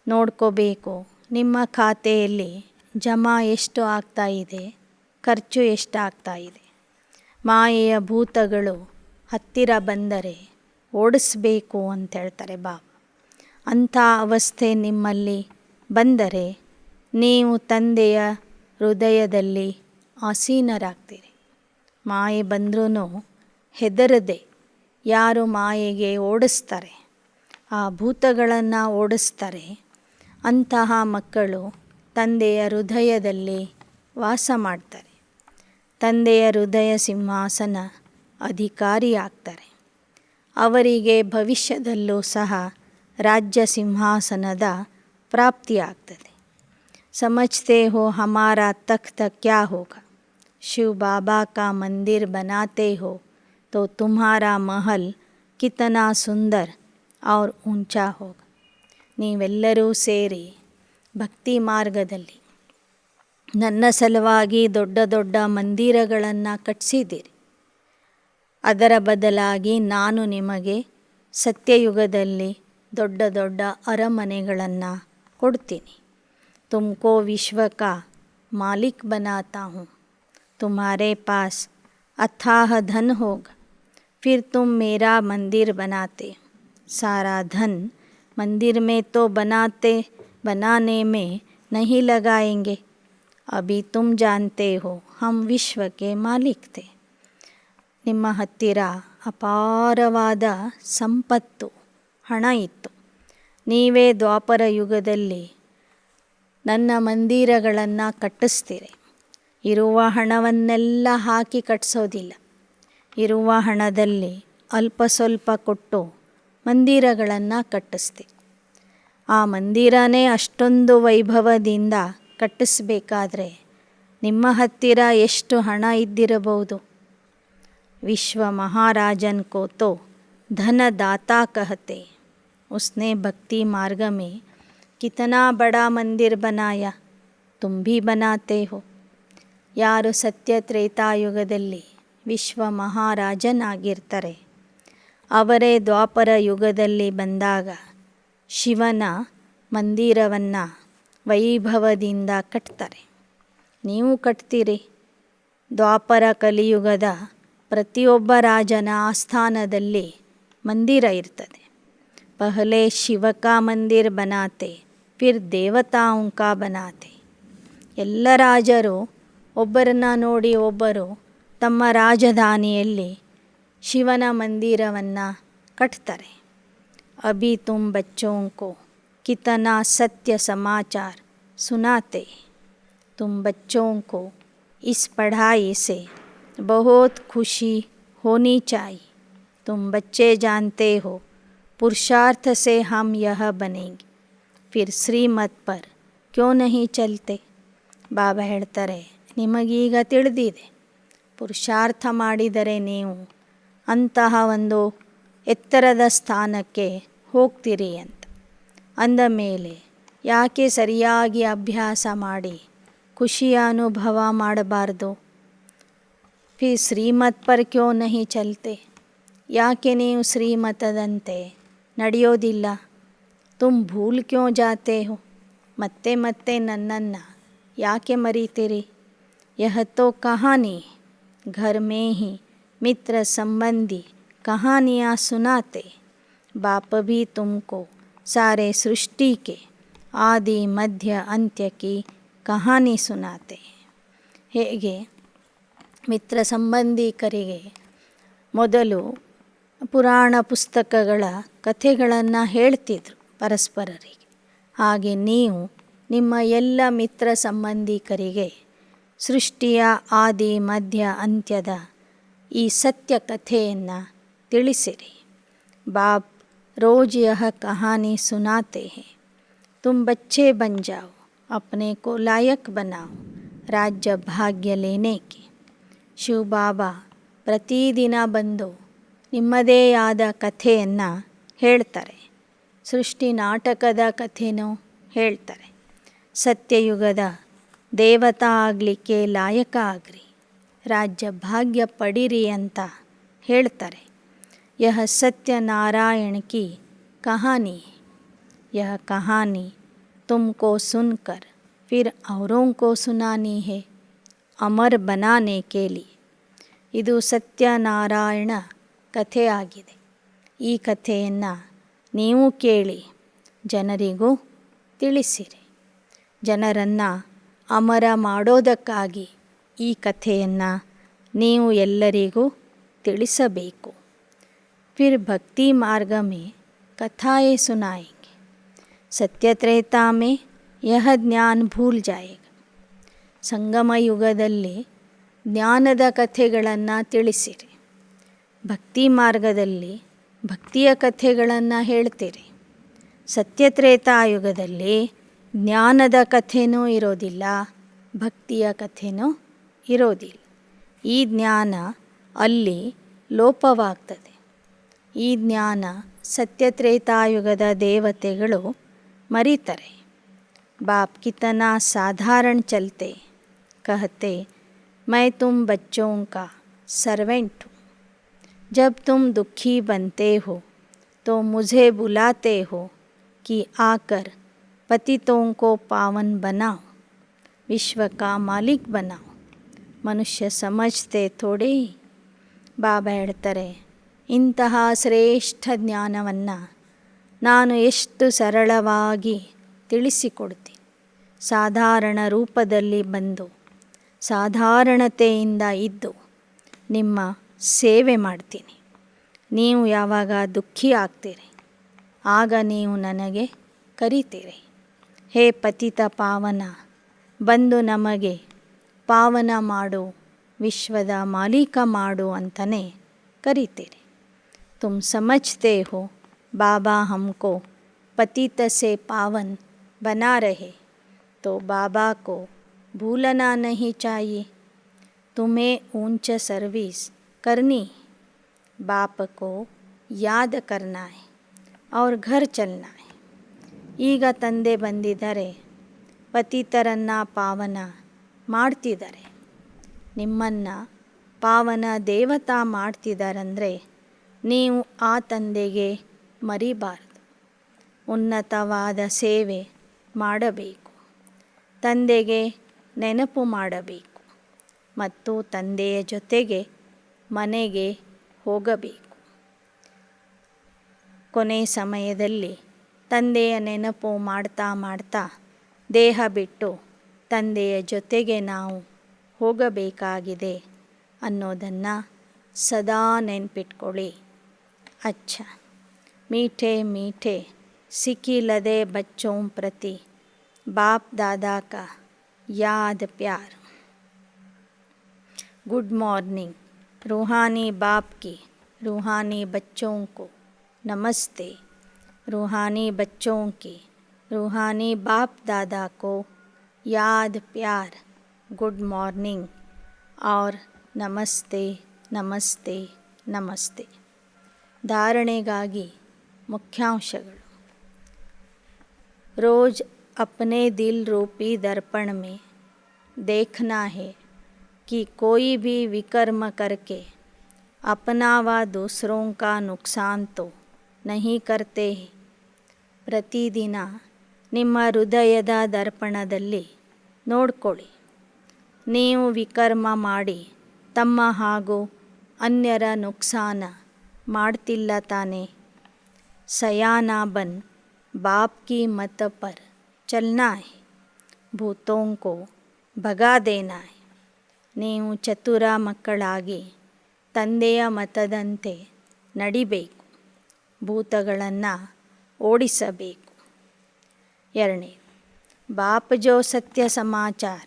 ನೋಡ್ಕೋಬೇಕು, ನಿಮ್ಮ ಖಾತೆಯಲ್ಲಿ ಜಮಾ ಎಷ್ಟು ಆಗ್ತಾ ಇದೆ, ಖರ್ಚು ಎಷ್ಟಾಗ್ತಾ ಇದೆ. ಮಾಯೆಯ ಭೂತಗಳು ಹತ್ತಿರ ಬಂದರೆ ಓಡಿಸ್ಬೇಕು ಅಂತ ಹೇಳ್ತಾರೆ ಬಾಬಾ. ಅಂಥ ಅವಸ್ಥೆ ನಿಮ್ಮಲ್ಲಿ ಬಂದರೆ ನೀವು ತಂದೆಯ ಹೃದಯದಲ್ಲಿ ಆಸೀನರಾಗ್ತೀರಿ. ಮಾಯೆ ಬಂದ್ರೂ ಹೆದರದೆ ಯಾರು ಮಾಯೆಗೆ ಓಡಿಸ್ತಾರೆ, ಆ ಭೂತಗಳನ್ನು ಓಡಿಸ್ತಾರೆ, ಅಂತಹ ಮಕ್ಕಳು ತಂದೆಯ ಹೃದಯದಲ್ಲಿ ವಾಸ ಮಾಡ್ತಾರೆ. ತಂದೆಯ ಹೃದಯ ಸಿಂಹಾಸನ ಅಧಿಕಾರಿಯಾಗ್ತಾರೆ. ಅವರಿಗೆ ಭವಿಷ್ಯದಲ್ಲೂ ಸಹ ರಾಜ್ಯ ಸಿಂಹಾಸನದ ಪ್ರಾಪ್ತಿಯಾಗ್ತದೆ. ಸಮಜ್ತೆ ಹೋ ಹಮಾರಾ ತಖ್ತ ಕ್ಯಾ ಹೋಗಾ. ಶಿವ ಬಾಬಾ ಕಾ ಮಂದಿರ್ ಬನಾತೆ ಹೋ तो तुम्हारा महल कितना सुंदर और ऊंचा होगा. ನೀವೆಲ್ಲರೂ ಸೇರಿ ಭಕ್ತಿ ಮಾರ್ಗದಲ್ಲಿ ನನ್ನ ಸಲುವಾಗಿ ದೊಡ್ಡ ದೊಡ್ಡ ಮಂದಿರಗಳನ್ನು ಕಟ್ಟಿಸಿದ್ದೀರಿ. ಅದರ ಬದಲಾಗಿ ನಾನು ನಿಮಗೆ ಸತ್ಯಯುಗದಲ್ಲಿ ದೊಡ್ಡ ದೊಡ್ಡ ಅರಮನೆಗಳನ್ನು ಕೊಡ್ತೀನಿ. ತುಮಕೋ ವಿಶ್ವ ಕಾ ಮಾಲಿಕ್ ಬನಾತಾ ಹೂँ. तुम्हारे पास अथाह धन होगा, फिर तुम मेरा मंदिर बनाते. सारा धन मंदिर में तो बनाने में नहीं लगाएंगे. अभी तुम जानते हो हम विश्व के मालिक थे. ನಿಮ್ಮ ಹತ್ತಿರ ಅಪಾರವಾದ ಸಂಪತ್ತು, ಹಣ ಇತ್ತು. ನೀವೇ ದ್ವಾಪರ ಯುಗದಲ್ಲಿ ನನ್ನ ಮಂದಿರಗಳನ್ನು ಕಟ್ಟಿಸ್ತೀರಿ. ಇರುವ ಹಣವನ್ನೆಲ್ಲ ಹಾಕಿ ಕಟ್ಟಿಸೋದಿಲ್ಲ. ಇರುವ ಹಣದಲ್ಲಿ ಅಲ್ಪ ಸ್ವಲ್ಪ ಕೊಟ್ಟು ಮಂದಿರಗಳನ್ನು ಕಟ್ಟಿಸ್ತೀವಿ. ಆ ಮಂದಿರನೇ ಅಷ್ಟೊಂದು ವೈಭವದಿಂದ ಕಟ್ಟಿಸ್ಬೇಕಾದ್ರೆ ನಿಮ್ಮ ಹತ್ತಿರ ಎಷ್ಟು ಹಣ ಇದ್ದಿರಬಹುದು. ವಿಶ್ವ महाराजन को तो धनदाता कहते. उसने भक्ति मार्ग में कितना बड़ा मंदिर बनाया, तुम भी बनाते हो. ಯಾರು ಸತ್ಯ ತ್ರೇತಾಯುಗದಲ್ಲಿ ವಿಶ್ವ ಮಹಾರಾಜನಾಗಿರ್ತಾರೆ ಅವರೇ ದ್ವಾಪರ ಯುಗದಲ್ಲಿ ಬಂದಾಗ ಶಿವನ ಮಂದಿರವನ್ನು ವೈಭವದಿಂದ ಕಟ್ತಾರೆ. ನೀವು ಕಟ್ತೀರಿ. ದ್ವಾಪರ ಕಲಿಯುಗದ ಪ್ರತಿಯೊಬ್ಬ ರಾಜನ ಆಸ್ಥಾನದಲ್ಲಿ ಮಂದಿರ ಇರ್ತದೆ. ಪಹಲೆ ಶಿವ ಕಾ ಮಂದಿರ ಬನಾತೆ ಫಿರ್ ದೇವತಾओं का ಬನಾತೆ. ಎಲ್ಲ ರಾಜರು ಒಬ್ಬರನ್ನ ನೋಡಿ ಒಬ್ಬರು ತಮ್ಮ ರಾಜಧಾನಿಯಲ್ಲಿ ಶಿವನ ಮಂದಿರವನ್ನು ಕಟ್ತಾರೆ. ಅಭಿ ತುಮ್ ಬಚ್ಚೋं को कितना सत्य समाचार सुनाते. तुम बच्चों को इस पढ़ाई से बहुत खुशी होनी चाहिए. तुम बच्चे जानते हो पुरुषार्थ से हम यह बनेंगे. फिर श्रीमत पर क्यों नहीं चलते. ಬಾಬಾ ಹೇಳ್ತಾರೆ, ನಿಮಗೀಗ ತಿಳಿದಿದೆ, ಪುರುಷಾರ್ಥ ಮಾಡಿದರೆ ನೀವು ಅಂತಹ ಒಂದು ಎತ್ತರದ ಸ್ಥಾನಕ್ಕೆ ಹೋಗ್ತೀರಿ ಅಂತ. ಅಂದ ಮೇಲೆ ಯಾಕೆ ಸರಿಯಾಗಿ ಅಭ್ಯಾಸ ಮಾಡಿ ಖುಷಿಯ ಅನುಭವ ಮಾಡಬಾರ್ದು. ಫಿರ್ ಶ್ರೀಮತ್ ಪರ್ ಕ್ಯೋ ನಹಿ ಚಲ್ತೆ. ಯಾಕೆ ನೀವು ಶ್ರೀಮತದಂತೆ ನಡೆಯೋದಿಲ್ಲ. ತುಮ್ ಭೂಲ್ ಕ್ಯೋ ಜಾತೆ ಹೋ. ಮತ್ತೆ ಮತ್ತೆ ನನ್ನನ್ನು ಯಾಕೆ ಮರೀತೀರಿ. ಯಹ ತೋ ಕಹಾನಿ ಘರ್ ಮೇ ಹಿ ಮಿತ್ರ ಸಂಬಂಧಿ ಕಹಾನಿಯಾ ಸುನಾತೆ. ಬಾಪ ಭಿ ತುಮಕೋ ಸಾರೆ ಸೃಷ್ಟಿ ಕೆ ಆದಿ ಮಧ್ಯ ಅಂತ್ಯ ಕಿ ಕಹಾನಿ ಸುನಾತೆ. ಹೇಗೆ ಮಿತ್ರ ಸಂಬಂಧಿಕರಿಗೆ ಮೊದಲು ಪುರಾಣ ಪುಸ್ತಕಗಳ ಕಥೆಗಳನ್ನು ಹೇಳ್ತಿದ್ರು ಪರಸ್ಪರರಿಗೆ, ಹಾಗೆ ನೀವು ನಿಮ್ಮ ಎಲ್ಲ ಮಿತ್ರ ಸಂಬಂಧಿಕರಿಗೆ ಸೃಷ್ಟಿಯ ಆದಿ ಮಧ್ಯ ಅಂತ್ಯದ ಈ ಸತ್ಯ ಕಥೆಯನ್ನು ತಿಳಿಸಿರಿ. ಬಾಪ್ ರೋಜ್ ಯಹ ಕಹಾನಿ ಸುನಾತೆ ಹೈ. ತುಮ್ ಬಚ್ಚೆ ಬನ್ ಜಾओ, अपने को लायक बनाओ ರಾಜ್ಯ ಭಾಗ್ಯ ಲೇನೇಕೆ. ಶಿವಬಾಬಾ ಪ್ರತಿದಿನ ಬಂದು ನಿಮ್ಮದೇ ಆದ ಕಥೆಯನ್ನು ಹೇಳ್ತಾರೆ. ಸೃಷ್ಟಿ ನಾಟಕದ ಕಥೆನೂ ಹೇಳ್ತಾರೆ. ಸತ್ಯಯುಗದ ದೇವತಾ ಆಗಲಿಕ್ಕೆ ಲಾಯಕ ಆಗ್ರಿ, ರಾಜ್ಯ ಭಾಗ್ಯ ಪಡೀರಿ ಅಂತ ಹೇಳ್ತಾರೆ. ಯಹ ಸತ್ಯನಾರಾಯಣ ಕಿ ಕಹಾನಿ. ಯಹ ಕಹಾನಿ ತುಮಕೋ ಸುನ್ಕರ್ ಫಿರ್ ಔರೋಂ ಕೋ ಸುನಾನಿ ಹೈ ಅಮರ್ ಬನಾನೆ ಕೆ ಲಿಯೆ. ಇದು ಸತ್ಯನಾರಾಯಣ ಕಥೆಯಾಗಿದೆ. ಈ ಕಥೆಯನ್ನು ನೀವು ಕೇಳಿ ಜನರಿಗೂ ತಿಳಿಸಿರಿ. ಜನರನ್ನು ಅಮರ ಮಾಡೋದಕ್ಕಾಗಿ ಈ ಕಥೆಯನ್ನು ನೀವು ಎಲ್ಲರಿಗೂ ತಿಳಿಸಬೇಕು. ಫಿರ್ ಭಕ್ತಿ ಮಾರ್ಗ ಮೇ ಕಥಾಯೇ ಸುನಾಯೆಂಗೆ. ಸತ್ಯ ತ್ರೇತಾ ಮೇ ಯಹ ಜ್ಞಾನ ಭೂಲ್ ಜಾಯೇಗ. ಸಂಗಮ ಯುಗದಲ್ಲಿ ಜ್ಞಾನದ ಕಥೆಗಳನ್ನು ತಿಳಿಸಿರಿ. ಭಕ್ತಿ ಮಾರ್ಗದಲ್ಲಿ ಭಕ್ತಿಯ ಕಥೆಗಳನ್ನು ಹೇಳ್ತೀರಿ. ಸತ್ಯ ತ್ರೇತಾಯುಗದಲ್ಲಿ ಜ್ಞಾನದ ಕಥೆನೂ ಇರೋದಿಲ್ಲ, ಭಕ್ತಿಯ ಕಥೆನೂ ಇರೋದಿಲ್ಲ. ಈ ಜ್ಞಾನ ಅಲ್ಲಿ ಲೋಪವಾಗ್ತದೆ. ಈ ಜ್ಞಾನ ಸತ್ಯ ತ್ರೇತಾಯುಗದ ದೇವತೆಗಳು ಮರೀತಾರೆ. ಬಾಪ್ ಕಿतना साधारण चलते, कहते मैं तुम बच्चों का सर्वेंट हूँ. जब तुम दुखी बनते हो तो मुझे बुलाते हो कि आकर पतितों को पावन बनाओ, विश्व का मालिक बनाओ. ಮನುಷ್ಯ ಸಮಜ್ತೆ ಥೋಡೆ. ಬಾಬಾ ಹೇಳ್ತಾರೆ, ಇಂತಹ ಶ್ರೇಷ್ಠ ಜ್ಞಾನವನ್ನು ನಾನು ಎಷ್ಟು ಸರಳವಾಗಿ ತಿಳಿಸಿಕೊಡ್ತೀನಿ. ಸಾಧಾರಣ ರೂಪದಲ್ಲಿ ಬಂದು ಸಾಧಾರಣತೆಯಿಂದ ಇದ್ದು ನಿಮ್ಮ ಸೇವೆ ಮಾಡ್ತೀನಿ. ನೀವು ಯಾವಾಗ ದುಃಖಿ ಆಗ್ತೀರಿ ಆಗ ನೀವು ನನಗೆ ಕರೀತೀರಿ. ಹೇ ಪತಿತ ಪಾವನ, ಬಂದು ನಮಗೆ ಪಾವನ ಮಾಡು, ವಿಶ್ವದ ಮಾಲೀಕ ಮಾಡು ಅಂತಲೇ ಕರೀತೀರಿ. ತುಮ್ ಸಮಜ್ತೆ ಹೋ ಬಾಬಾ ಹಮ್ಕೋ पतित से पावन बना रहे, तो बाबा को भूलना नहीं चाहिए. तुम्हें ऊंच सर्विस करनी, बाप को याद करना है और घर चलना है. ಈಗ ತಂದೆ ಬಂದಿದ್ದಾರೆ, ಪತಿತರನ್ನು ಪಾವನ ಮಾಡ್ತಿದ್ದಾರೆ. ನಿಮ್ಮನ್ನು ಪಾವನ ದೇವತಾ ಮಾಡ್ತಿದ್ದಾರಂದರೆ ನೀವು ಆ ತಂದೆಗೆ ಮರಿಬಾರದು. ಉನ್ನತವಾದ ಸೇವೆ ಮಾಡಬೇಕು, ತಂದೆಗೆ ನೆನಪು ಮಾಡಬೇಕು ಮತ್ತು ತಂದೆಯ ಜೊತೆಗೆ ಮನೆಗೆ ಹೋಗಬೇಕು. ಕೊನೆ ಸಮಯದಲ್ಲಿ ತಂದೆಯ ನೆನಪು ಮಾಡ್ತಾ ಮಾಡ್ತಾ ದೇಹ ಬಿಟ್ಟು ತಂದೆಯ ಜೊತೆಗೆ ನಾವು ಹೋಗಬೇಕಾಗಿದೆ ಅನ್ನೋದನ್ನು ಸದಾ ನೆನ್ಪಿಟ್ಕೊಳ್ಳಿ. ಅಚ್ಚ मीठे मीठे सिकिलदे बच्चों प्रति बाप दादा का याद प्यार. Good morning. रूहानी बाप की रूहानी बच्चों को नमस्ते. रूहानी बच्चों की रूहानी बाप दादा को याद प्यार, गुड मॉर्निंग और नमस्ते नमस्ते नमस्ते. ಧಾರಣೆಗಾಗಿ मुख्यांशಗಳು. रोज़ अपने दिल रूपी दर्पण में देखना है कि कोई भी विकर्म करके अपना व दूसरों का नुकसान तो नहीं करते हैं. ಪ್ರತಿದಿನ ನಿಮ್ಮ ಹೃದಯದ ದರ್ಪಣದಲ್ಲಿ ನೋಡ್ಕೊಳ್ಳಿ, ನೀವು ವಿಕರ್ಮ ಮಾಡಿ ತಮ್ಮ ಹಾಗೂ ಅನ್ಯರ ನುಕ್ಸಾನ ಮಾಡ್ತಿಲ್ಲ ತಾನೆ. सयाना बन बाप की मत पर चलना है, भूतों को भगा देना है. ನೀವು ಚತುರ ಮಕ್ಕಳಾಗಿ ತಂದೆಯ ಮತದಂತೆ ನಡಿಬೇಕು, ಭೂತಗಳನ್ನು ಓಡಿಸಬೇಕು. 2. बाप जो सत्य समाचार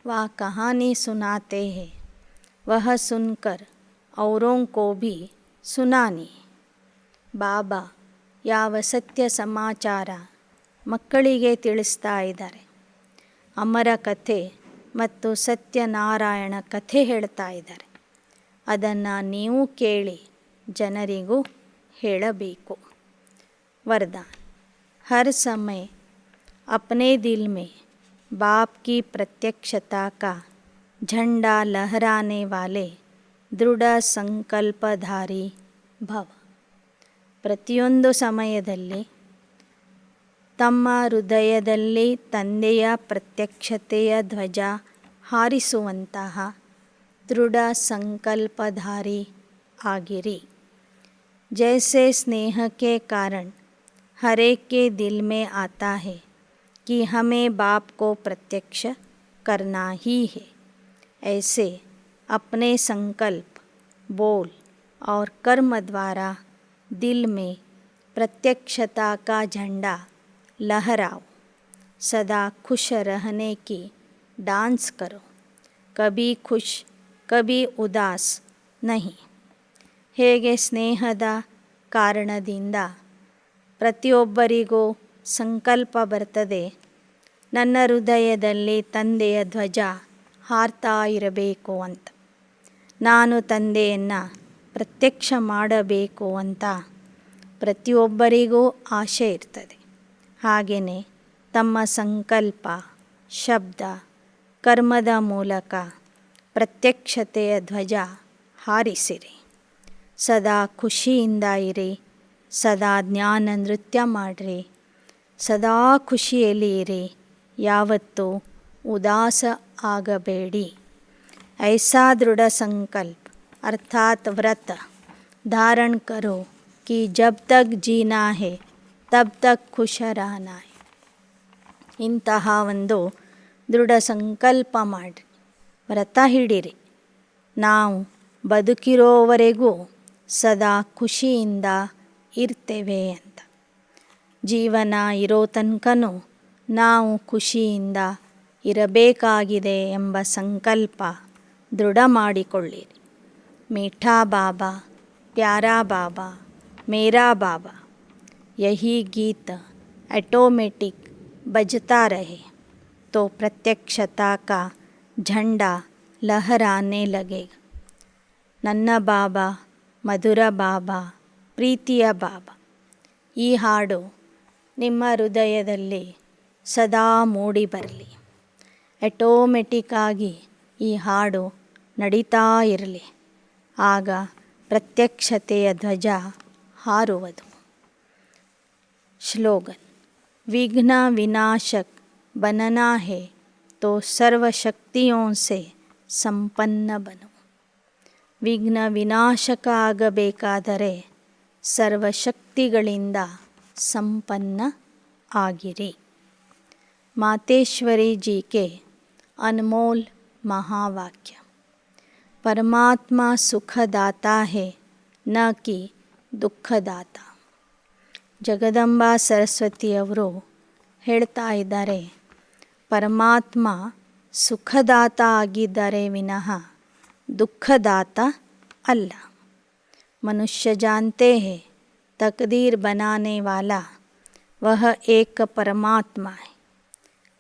व कहानी सुनाते हैं वह सुनकर औरों को भी सुनानी. ಬಾಬಾ ಯಾವ ಸತ್ಯ ಸಮಾಚಾರ ಮಕ್ಕಳಿಗೆ ತಿಳಿಸ್ತಾ ಇದ್ದಾರೆ, ಅಮರ ಕಥೆ ಮತ್ತು ಸತ್ಯನಾರಾಯಣ ಕಥೆ ಹೇಳ್ತಾ ಇದ್ದಾರೆ, ಅದನ್ನು ನೀವು ಕೇಳಿ ಜನರಿಗೂ ಹೇಳಬೇಕು. वरदान. हर समय अपने दिल में बाप की प्रत्यक्षता का झंडा लहराने वाले दृढ़ संकल्पधारी भव. ಪ್ರತಿಯೊಂದು ಸಮಯದಲ್ಲಿ ತಮ್ಮ ಹೃದಯದಲ್ಲಿ ತಂದೆಯ ಪ್ರತ್ಯಕ್ಷತೆಯ ಧ್ವಜ ಹಾರಿಸುವಂತಹ ದೃಢ ಸಂಕಲ್ಪಧಾರಿ ಆಗಿರಿ. जैसे स्नेह के कारण हर एक के दिल में आता है कि हमें बाप को प्रत्यक्ष करना ही है, ऐसे अपने संकल्प, बोल और कर्म द्वारा दिल में प्रत्यक्षता का झंडा लहराओ. सदा खुश रहने की डांस करो, कभी खुश कभी उदास नहीं. ಹೇಗೆ ಸ್ನೇಹದ ಕಾರಣದಿಂದ ಪ್ರತಿಯೊಬ್ಬರಿಗೂ ಸಂಕಲ್ಪ ಬರ್ತದೆ, ನನ್ನ ಹೃದಯದಲ್ಲಿ ತಂದೆಯ ಧ್ವಜ ಹಾರ್ತಾ ಇರಬೇಕು ಅಂತ, ನಾನು ತಂದೆಯನ್ನು ಪ್ರತ್ಯಕ್ಷ ಮಾಡಬೇಕು ಅಂತ ಪ್ರತಿಯೊಬ್ಬರಿಗೂ ಆಸೆ ಇರ್ತದೆ. ಹಾಗೆಯೇ ತಮ್ಮ ಸಂಕಲ್ಪ, ಶಬ್ದ, ಕರ್ಮದ ಮೂಲಕ ಪ್ರತ್ಯಕ್ಷತೆಯ ಧ್ವಜ ಹಾರಿಸಿರಿ. ಸದಾ ಖುಷಿಯಿಂದ ಇರಿ, ಸದಾ ಜ್ಞಾನ ನೃತ್ಯ ಮಾಡಿರಿ, ಸದಾ ಖುಷಿಯಲ್ಲಿ ಇರಿ, ಯಾವತ್ತೂ ಉದಾಸ ಆಗಬೇಡಿ. ऐसा दृढ़ संकल्प अर्थात व्रत धारण करो कि जब तक जीना है तब तक खुश रहना है. ಇಂತಹ ಒಂದು ದೃಢ ಸಂಕಲ್ಪ ಮಾಡಿರಿ, ವ್ರತ ಹಿಡಿರಿ, ನಾವು ಬದುಕಿರೋವರೆಗೂ ಸದಾ ಖುಷಿಯಿಂದ ಇರ್ತೇವೆ ಅಂತ. ಜೀವನ ಇರೋ ತನಕನೂ ನಾವು ಖುಷಿಯಿಂದ ಇರಬೇಕಾಗಿದೆ ಎಂಬ ಸಂಕಲ್ಪ ದೃಢ ಮಾಡಿಕೊಳ್ಳಿರಿ. मीठा बाबा, प्यारा बाबा, मेरा बाबा, यही गीत ऑटोमेटिक बजता रहे तो प्रत्यक्षता का झंडा लहराने लगेगा. ನನ್ನ ಬಾಬಾ, ಮಧುರ ಬಾಬಾ, ಪ್ರೀತಿಯ ಬಾಬಾ, ಈ ಹಾಡು ನಿಮ್ಮ ಹೃದಯದಲ್ಲಿ ಸದಾ ಮೂಡಿ ಬರಲಿ. ಆಟೋಮೆಟಿಕ್ಕಾಗಿ ಈ ಹಾಡು ನಡೀತಾ ಇರಲಿ. ಆಗ ಪ್ರತ್ಯಕ್ಷತೆಯ ಧ್ವಜ ಹಾರುವುದು. ಶ್ಲೋಗನ್: ವಿಘ್ನ ವಿನಾಶಕ್ बनना है तो ಸರ್ವಶಕ್ತಿಯೋं से ಸಂಪನ್ನ ಬನು. ವಿಘ್ನ ವಿನಾಶಕ ಆಗಬೇಕಾದರೆ ಸರ್ವಶಕ್ತಿಗಳಿಂದ ಸಂಪನ್ನ ಆಗಿರಿ. ಮಾತೇಶ್ವರಿ ಜಿ ಕೆ ಅನ್ಮೋಲ್ ಮಹಾವಾಕ್ಯ. ಪರಮಾತ್ಮ ಸುಖದಾತಾ ಹೇ ನ ಕಿ ದುಃಖದಾತ. ಜಗದಂಬಾ ಸರಸ್ವತಿಯವರು ಹೇಳ್ತಾ ಇದ್ದಾರೆ, ಪರಮಾತ್ಮ ಸುಖದಾತ ಆಗಿದ್ದಾರೆ ವಿನಃ ದುಃಖದಾತ ಅಲ್ಲ. ಮನುಷ್ಯ ಜಾನ್ತೆ ಹೇ ತಕದೀರ್ ಬನಾನೆ ವಾಲಾ ವಹ ಏಕ ಪರಮಾತ್ಮ ಹೈ.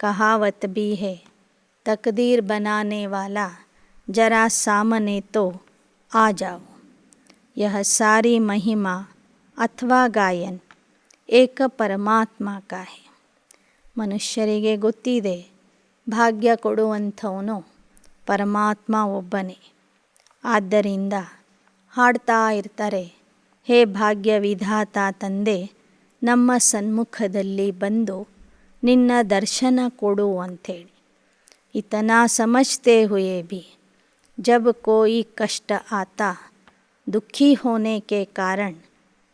ಕಹಾವತ್ ಭಿ ಹೇ ತಕದೀರ್ ಬನಾನೆ ವಾಲಾ ಜರಾ ಸಾಮನೆ ತೋ ಆ ಜಾओ. ಯಹ ಸಾರಿ ಮಹಿಮಾ ಅಥವಾ ಗಾಯನ್ ಏಕ ಪರಮಾತ್ಮ ಕಾ ಹೇ. ಮನುಷ್ಯರಿಗೆ ಗೊತ್ತಿದೆ, ಭಾಗ್ಯ ಕೊಡುವಂಥವನು ಪರಮಾತ್ಮ ಒಬ್ಬನೇ. ಆದ್ದರಿಂದ ಹಾಡ್ತಾ ಇರ್ತಾರೆ, ಹೇ ಭಾಗ್ಯ ವಿಧಾತ ತಂದೆ, ನಮ್ಮ ಸನ್ಮುಖದಲ್ಲಿ ಬಂದು ನಿನ್ನ ದರ್ಶನ ಕೊಡು ಅಂಥೇಳಿ. ಇತನಾ ಸಮಜ್ತೆ ಹುಯೇ ಭಿ ಜಬ್ ಕೋಯಿ ಕಷ್ಟ ಆತಾ ದುಃಖಿ ಹೋನೆ ಕೆ ಕಾರಣ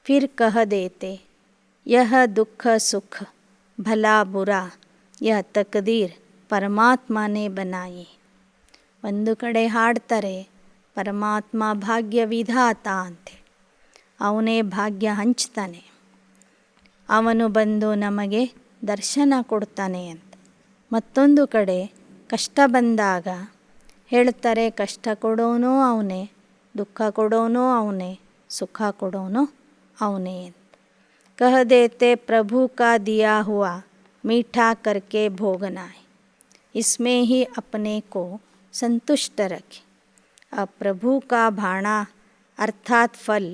ಫಿರ್ ಕಹ ದೇತೆ ಯಹ ದುಃಖ ಸುಖ ಭಲಾ ಬುರಾ ಯಹ ತಕದೀರ್ ಪರಮಾತ್ಮನೇ ಬನಾಯಿ. ಒಂದು ಕಡೆ ಹಾಡ್ತಾರೆ, ಪರಮಾತ್ಮ ಭಾಗ್ಯ ವಿಧಾತ ಅಂತೆ, ಅವನೇ ಭಾಗ್ಯ ಹಂಚ್ತಾನೆ, ಅವನು ಬಂದು ನಮಗೆ ದರ್ಶನ ಕೊಡ್ತಾನೆ ಅಂತ. ಮತ್ತೊಂದು ಕಡೆ ಕಷ್ಟ ಬಂದಾಗ ಹೇಳ್ತಾರೆ, ಕಷ್ಟ ಕೊಡೋನು ಅವನೇ, ದುಃಖ ಕೊಡೋನು ಅವನೇ, ಸುಖ ಕೊಡೋನು ಅವನೇ ಅಂತ. ಕಹ ದೇತೆ ಪ್ರಭು ಕಾ ದಿಯಾ ಹುआ मीठा करके भोगना है, इसमें ही अपने को संतुष्ट रखे. अब प्रभु का भाणा अर्थात फल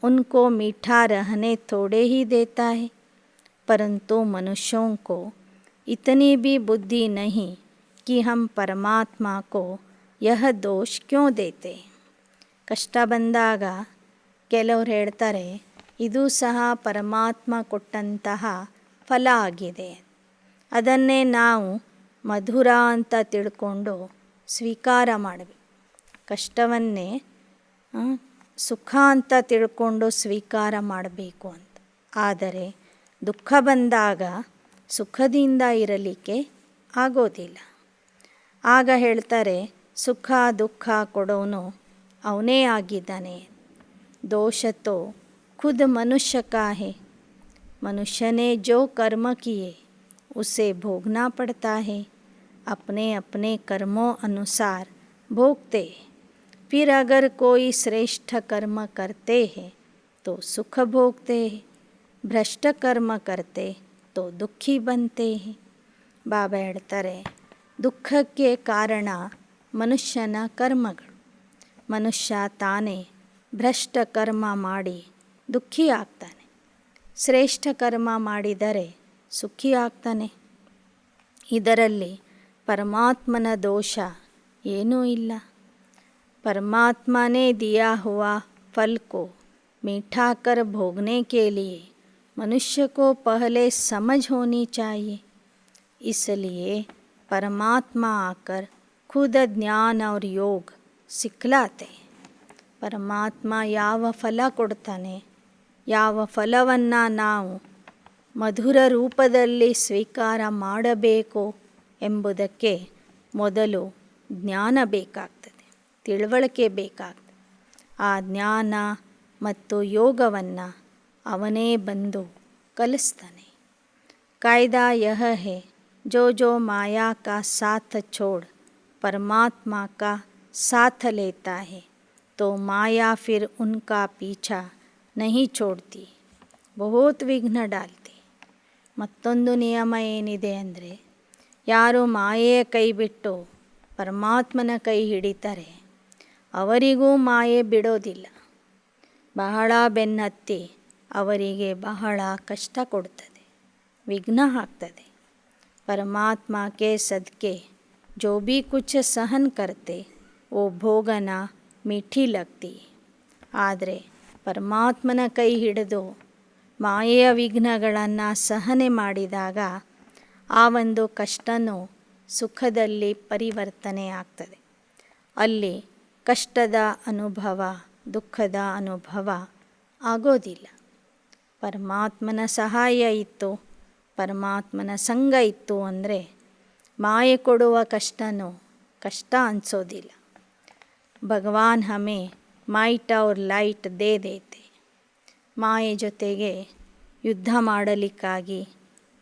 उनको मीठा रहने थोड़े ही देता है, परंतु मनुष्यों को इतनी भी बुद्धि नहीं कि हम परमात्मा को यह दोष क्यों देते. ಕಷ್ಟ ಬಂದಾಗ ಕೆಲವರು ಹೇಳ್ತಾರೆ, ಇದು ಸಹ ಪರಮಾತ್ಮ ಕೊಟ್ಟಂತಹ ಫಲ ಆಗಿದೆ, ಅದನ್ನೇ ನಾವು ಮಧುರ ಅಂತ ತಿಳ್ಕೊಂಡು ಸ್ವೀಕಾರ ಮಾಡಬೇಕು. ಕಷ್ಟವನ್ನೇ ಸುಖ ಅಂತ ತಿಳ್ಕೊಂಡು ಸ್ವೀಕಾರ ಮಾಡಬೇಕು ಅಂತ. ಆದರೆ ದುಃಖ ಬಂದಾಗ ಸುಖದಿಂದ ಇರಲಿಕ್ಕೆ ಆಗೋದಿಲ್ಲ. ಆಗ ಹೇಳ್ತಾರೆ, ಸುಖ ದುಃಖ ಕೊಡೋನು ಅವನೇ ಆಗಿದ್ದಾನೆ. दोष तो खुद मनुष्य का है, मनुष्य ने जो कर्म किए उसे भोगना पड़ता है. अपने अपने कर्मों अनुसार भोगते. फिर अगर कोई श्रेष्ठ कर्म करते हैं तो सुख भोगते हैं, भ्रष्ट कर्म करते तो दुखी बनते हैं. ಬಾಬಾ ಹೇಳ್ತಾರೆ, ದುಃಖಕ್ಕೆ ಕಾರಣ ಮನುಷ್ಯನ ಕರ್ಮಗಳು. ಮನುಷ್ಯ ತಾನೇ ಭ್ರಷ್ಟ ಕರ್ಮ ಮಾಡಿ ದುಃಖಿ ಆಗ್ತಾನೆ, ಶ್ರೇಷ್ಠ ಕರ್ಮ ಮಾಡಿದರೆ ಸುಖಿ ಆಗ್ತಾನೆ. ಇದರಲ್ಲಿ ಪರಮಾತ್ಮನ ದೋಷ ಏನೂ ಇಲ್ಲ. परमात्मा ने दिया हुआ फल को मीठा कर भोगने के लिए मनुष्य को पहले समझ होनी चाहिए. इसलिए परमात्मा आकर खुद ज्ञान और योग सिखलाते. ಪರಮಾತ್ಮ ಯಾವ ಫಲ ಕೊಡ್ತಾನೆ, ಯಾವ ಫಲವನ್ನು ನಾವು ಮಧುರ ರೂಪದಲ್ಲಿ ಸ್ವೀಕಾರ ಮಾಡಬೇಕು ಎಂಬುದಕ್ಕೆ ಮೊದಲು ಜ್ಞಾನ ಬೇಕಾಗ್ತದೆ, ತಿಳುವಳಿಕೆ ಬೇಕಾಗ್ತದೆ. ಆ ಜ್ಞಾನ ಮತ್ತು ಯೋಗವನ್ನು ಅವನೇ ಬಂದು ಕಲಿಸ್ತಾನೆ. ಕಾಯ್ದಾ ಯಹ ಹೇ जो जो माया का साथ छोड़ परमात्मा का साथ लेता है तो माया फिर उनका पीछा नहीं छोड़ती, बहुत ವಿಘ್ನ डालती. ಮತ್ತೊಂದು ನಿಯಮ ಏನಿದೆ ಅಂದರೆ, ಯಾರು ಮಾಯೆಯ ಕೈ ಬಿಟ್ಟು ಪರಮಾತ್ಮನ ಕೈ ಹಿಡಿತಾರೆ ಅವರಿಗೂ ಮಾಯೆ ಬಿಡೋದಿಲ್ಲ. ಬಹಳ ಬೆನ್ನತ್ತಿ ಅವರಿಗೆ ಬಹಳ ಕಷ್ಟ ಕೊಡ್ತದೆ, ವಿಘ್ನ ಆಗ್ತದೆ. परमात्मा के सदके जो भी कुछ सहन करते वो ಭೋಗನ ಮೀಠಿ ಲಗ್ತಿ. ಆದರೆ ಪರಮಾತ್ಮನ ಕೈ ಹಿಡಿದು ಮಾಯೆಯ ವಿಘ್ನಗಳನ್ನು ಸಹನೆ ಮಾಡಿದಾಗ ಆ ಒಂದು ಕಷ್ಟನೂ ಸುಖದಲ್ಲಿ ಪರಿವರ್ತನೆ ಆಗ್ತದೆ. ಅಲ್ಲಿ ಕಷ್ಟದ ಅನುಭವ, ದುಃಖದ ಅನುಭವ ಆಗೋದಿಲ್ಲ. ಪರಮಾತ್ಮನ ಸಹಾಯ ಇತ್ತು, ಪರಮಾತ್ಮನ ಸಂಗ ಇತ್ತು ಅಂದರೆ ಮಾಯೆ ಕೊಡುವ ಕಷ್ಟನೂ ಕಷ್ಟ ಅನಿಸೋದಿಲ್ಲ. ಭಗವಾನ್ ಹಮೆ ಮೈಟ್ ಔರ್ ಲೈಟ್ ದೇ ದೇತೆ. ಮಾಯೆ ಜೊತೆಗೆ ಯುದ್ಧ ಮಾಡಲಿಕ್ಕಾಗಿ,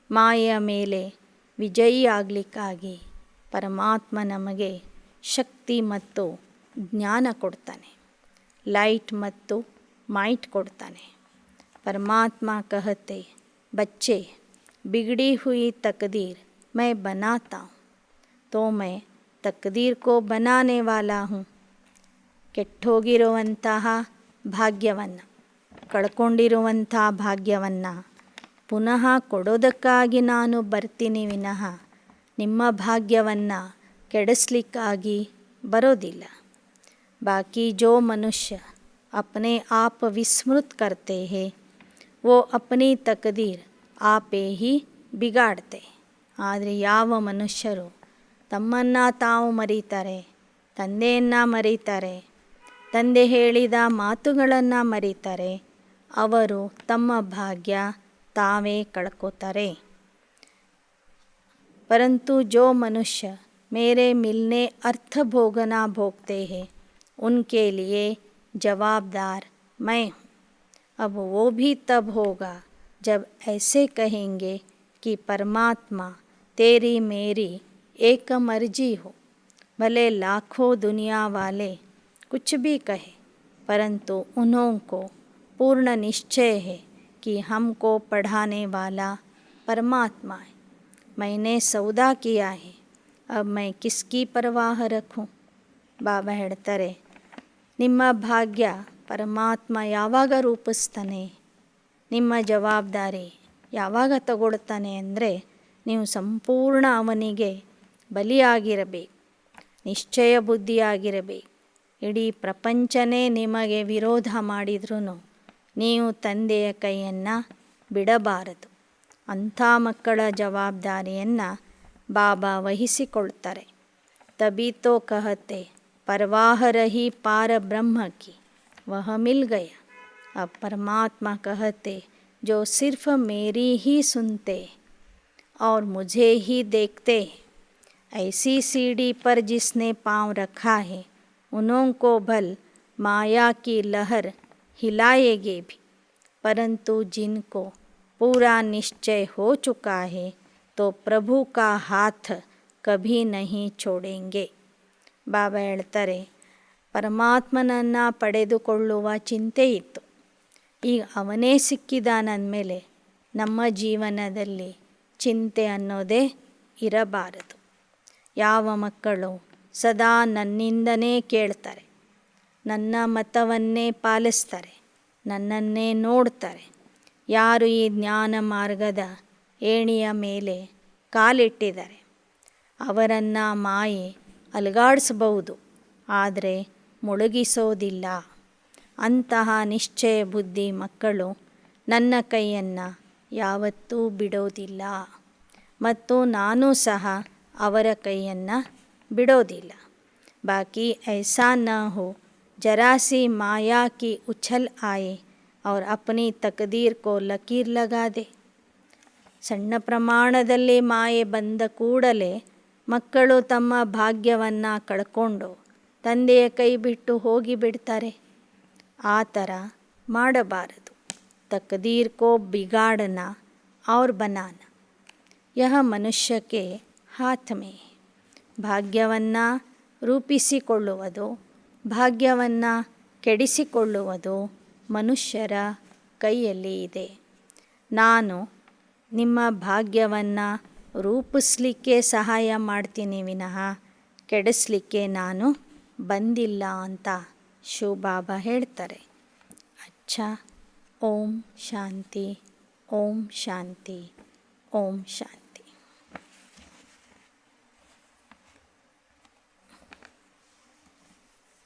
ಮಾಯೆಯ ಮೇಲೆ ವಿಜಯಿ ಆಗಲಿಕ್ಕಾಗಿ ಪರಮಾತ್ಮ ನಮಗೆ ಶಕ್ತಿ ಮತ್ತು ಜ್ಞಾನ ಕೊಡ್ತಾನೆ, ಲೈಟ್ ಮತ್ತು ಮೈಟ್ ಕೊಡ್ತಾನೆ. ಪರಮಾತ್ಮ ಕಹತೆ, ಬಚ್ಚೆ बिगड़ी हुई तकदीर मैं बनाता हूँ तो मैं तकदीर को बनाने वाला हूँ. ಕೆಟ್ಟೋಗಿರುವಂತಹ ಭಾಗ್ಯವನ್ನು, ಕಳ್ಕೊಂಡಿರುವಂಥ ಭಾಗ್ಯವನ್ನು ಪುನಃ ಕೊಡೋದಕ್ಕಾಗಿ ನಾನು ಬರ್ತೀನಿ ವಿನಃ ನಿಮ್ಮ ಭಾಗ್ಯವನ್ನು ಕೆಡಿಸ್ಲಿಕ್ಕಾಗಿ ಬರೋದಿಲ್ಲ. ಬಾಕಿ ಜೋ ಮನುಷ್ಯ अपने आप विस्मृत करते हैं वो अपनी तकदीर आपೇ ಹಿ ಬಿಗಾಡ್ತೆ. ಆದರೆ ಯಾವ ಮನುಷ್ಯರು ತಮ್ಮನ್ನು ತಾವು ಮರೀತಾರೆ, ತಂದೆಯನ್ನು ಮರೀತಾರೆ, ತಂದೆ ಹೇಳಿದ ಮಾತುಗಳನ್ನು ಮರೀತಾರೆ, ಅವರು ತಮ್ಮ ಭಾಗ್ಯ ತಾವೇ ಕಳ್ಕೋತಾರೆ. परंतु जो मनुष्य मेरे मिलने अर्थ भोगना भोगते हैं उनके लिए जवाबदार मैं हूँ. अब वो भी तब होगा जब ऐसे कहेंगे कि परमात्मा तेरी मेरी एक मर्जी हो. भले लाखों दुनिया वाले कुछ भी कहे, परंतु उन्होंने पूर्ण निश्चय है कि हमको पढ़ाने वाला परमात्मा है. मैंने सौदा किया है, अब मैं किसकी परवाह रखूं. ಬಾಬಾ ಹೇಳ್ತಾರೆ, ನಿಮ್ಮ ಭಾಗ್ಯ ಪರಮಾತ್ಮ ಯಾವಾಗ ರೂಪಿಸ್ತಾನೆ, ನಿಮ್ಮ ಜವಾಬ್ದಾರಿ ಯಾವಾಗ ತಗೊಳ್ತಾನೆ ಅಂದರೆ ನೀವು ಸಂಪೂರ್ಣ ಅವನಿಗೆ ಬಲಿಯಾಗಿರಬೇಕು, ನಿಶ್ಚಯ ಬುದ್ಧಿಯಾಗಿರಬೇಕು. ಇಡೀ ಪ್ರಪಂಚನೇ ನಿಮಗೆ ವಿರೋಧ ಮಾಡಿದ್ರೂ ನೀವು ತಂದೆಯ ಕೈಯನ್ನು ಬಿಡಬಾರದು. ಅಂಥ ಮಕ್ಕಳ ಜವಾಬ್ದಾರಿಯನ್ನು ಬಾಬಾ ವಹಿಸಿಕೊಳ್ತಾರೆ. ತಬಿ ತೋ ಕಹತೆ परवाह रही पार ब्रह्म की वह मिल गया. अब परमात्मा कहते जो सिर्फ मेरी ही सुनते और मुझे ही देखते हैं, ऐसी सीढ़ी पर जिसने पाँव रखा है उनको भल माया की लहर हिलाएगी भी, परंतु जिनको पूरा निश्चय हो चुका है तो प्रभु का हाथ कभी नहीं छोड़ेंगे. ಬಾಬಾ ಹೇಳ್ತಾರೆ, ಪರಮಾತ್ಮನನ್ನು ಪಡೆದುಕೊಳ್ಳುವ ಚಿಂತೆ ಇತ್ತು, ಈಗ ಅವನೇ ಸಿಕ್ಕಿದಾನಂದಮೇಲೆ ನಮ್ಮ ಜೀವನದಲ್ಲಿ ಚಿಂತೆ ಅನ್ನೋದೇ ಇರಬಾರದು. ಯಾವ ಮಕ್ಕಳು ಸದಾ ನನ್ನಿಂದನೇ ಕೇಳ್ತಾರೆ, ನನ್ನ ಮತವನ್ನೇ ಪಾಲಿಸ್ತಾರೆ, ನನ್ನನ್ನೇ ನೋಡ್ತಾರೆ, ಯಾರು ಈ ಜ್ಞಾನ ಮಾರ್ಗದ ಏಣಿಯ ಮೇಲೆ ಕಾಲಿಟ್ಟಿದ್ದಾರೆ ಅವರನ್ನು ಮಾಯೆ ಅಲುಗಾಡಿಸಬಹುದು, ಆದರೆ ಮುಳುಗಿಸೋದಿಲ್ಲ. ಅಂತಹ ನಿಶ್ಚಯ ಬುದ್ಧಿ ಮಕ್ಕಳು ನನ್ನ ಕೈಯನ್ನು ಯಾವತ್ತೂ ಬಿಡೋದಿಲ್ಲ ಮತ್ತು ನಾನು ಸಹ ಅವರ ಕೈಯನ್ನು ಬಿಡೋದಿಲ್ಲ. ಬಾಕಿ ಐಸಾ ನ ಹೋ ಜರಾ ಸಿ ಮಾಯಾ ಕಿ ಉಛಲ್ ಆಯೆ ಔರ್ ಅಪ್ನಿ ತಕದೀರ್ ಕೋ ಲಕೀರ್ ಲಗಾ ದೆ. ಸಣ್ಣ ಪ್ರಮಾಣದಲ್ಲಿ ಮಾಯೆ ಬಂದ ಕೂಡಲೇ ಮಕ್ಕಳು ತಮ್ಮ ಭಾಗ್ಯವನ್ನು ಕಳ್ಕೊಂಡು ತಂದೆಯ ಕೈ ಬಿಟ್ಟು ಹೋಗಿಬಿಡ್ತಾರೆ. ಆ ಥರ ಮಾಡಬಾರದು. ತಕದೀರ್ ಕೋ ಬಿಗಾಡನಾ ಔರ್ ಬನಾನಾ ಯಹ ಮನುಷ್ಯಕ್ಕೆ ಹಾತ್ ಮೇ. ಭಾಗ್ಯವನ್ನು ರೂಪಿಸಿಕೊಳ್ಳುವುದು, ಭಾಗ್ಯವನ್ನು ಕೆಡಿಸಿಕೊಳ್ಳುವುದು ಮನುಷ್ಯರ ಕೈಯಲ್ಲಿ ಇದೆ. ನಾನು ನಿಮ್ಮ ಭಾಗ್ಯವನ್ನು ರೂಪಿಸಲಿಕ್ಕೆ ಸಹಾಯ ಮಾಡ್ತೀನಿ ವಿನಃ ಕೆಡಿಸ್ಲಿಕ್ಕೆ ನಾನು ಬಂದಿಲ್ಲ ಅಂತ ಶಿವಬಾಬಾ ಹೇಳ್ತಾರೆ. ಅಚ್ಚಾ. ಓಂ ಶಾಂತಿ, ಓಂ ಶಾಂತಿ, ಓಂ ಶಾಂತಿ.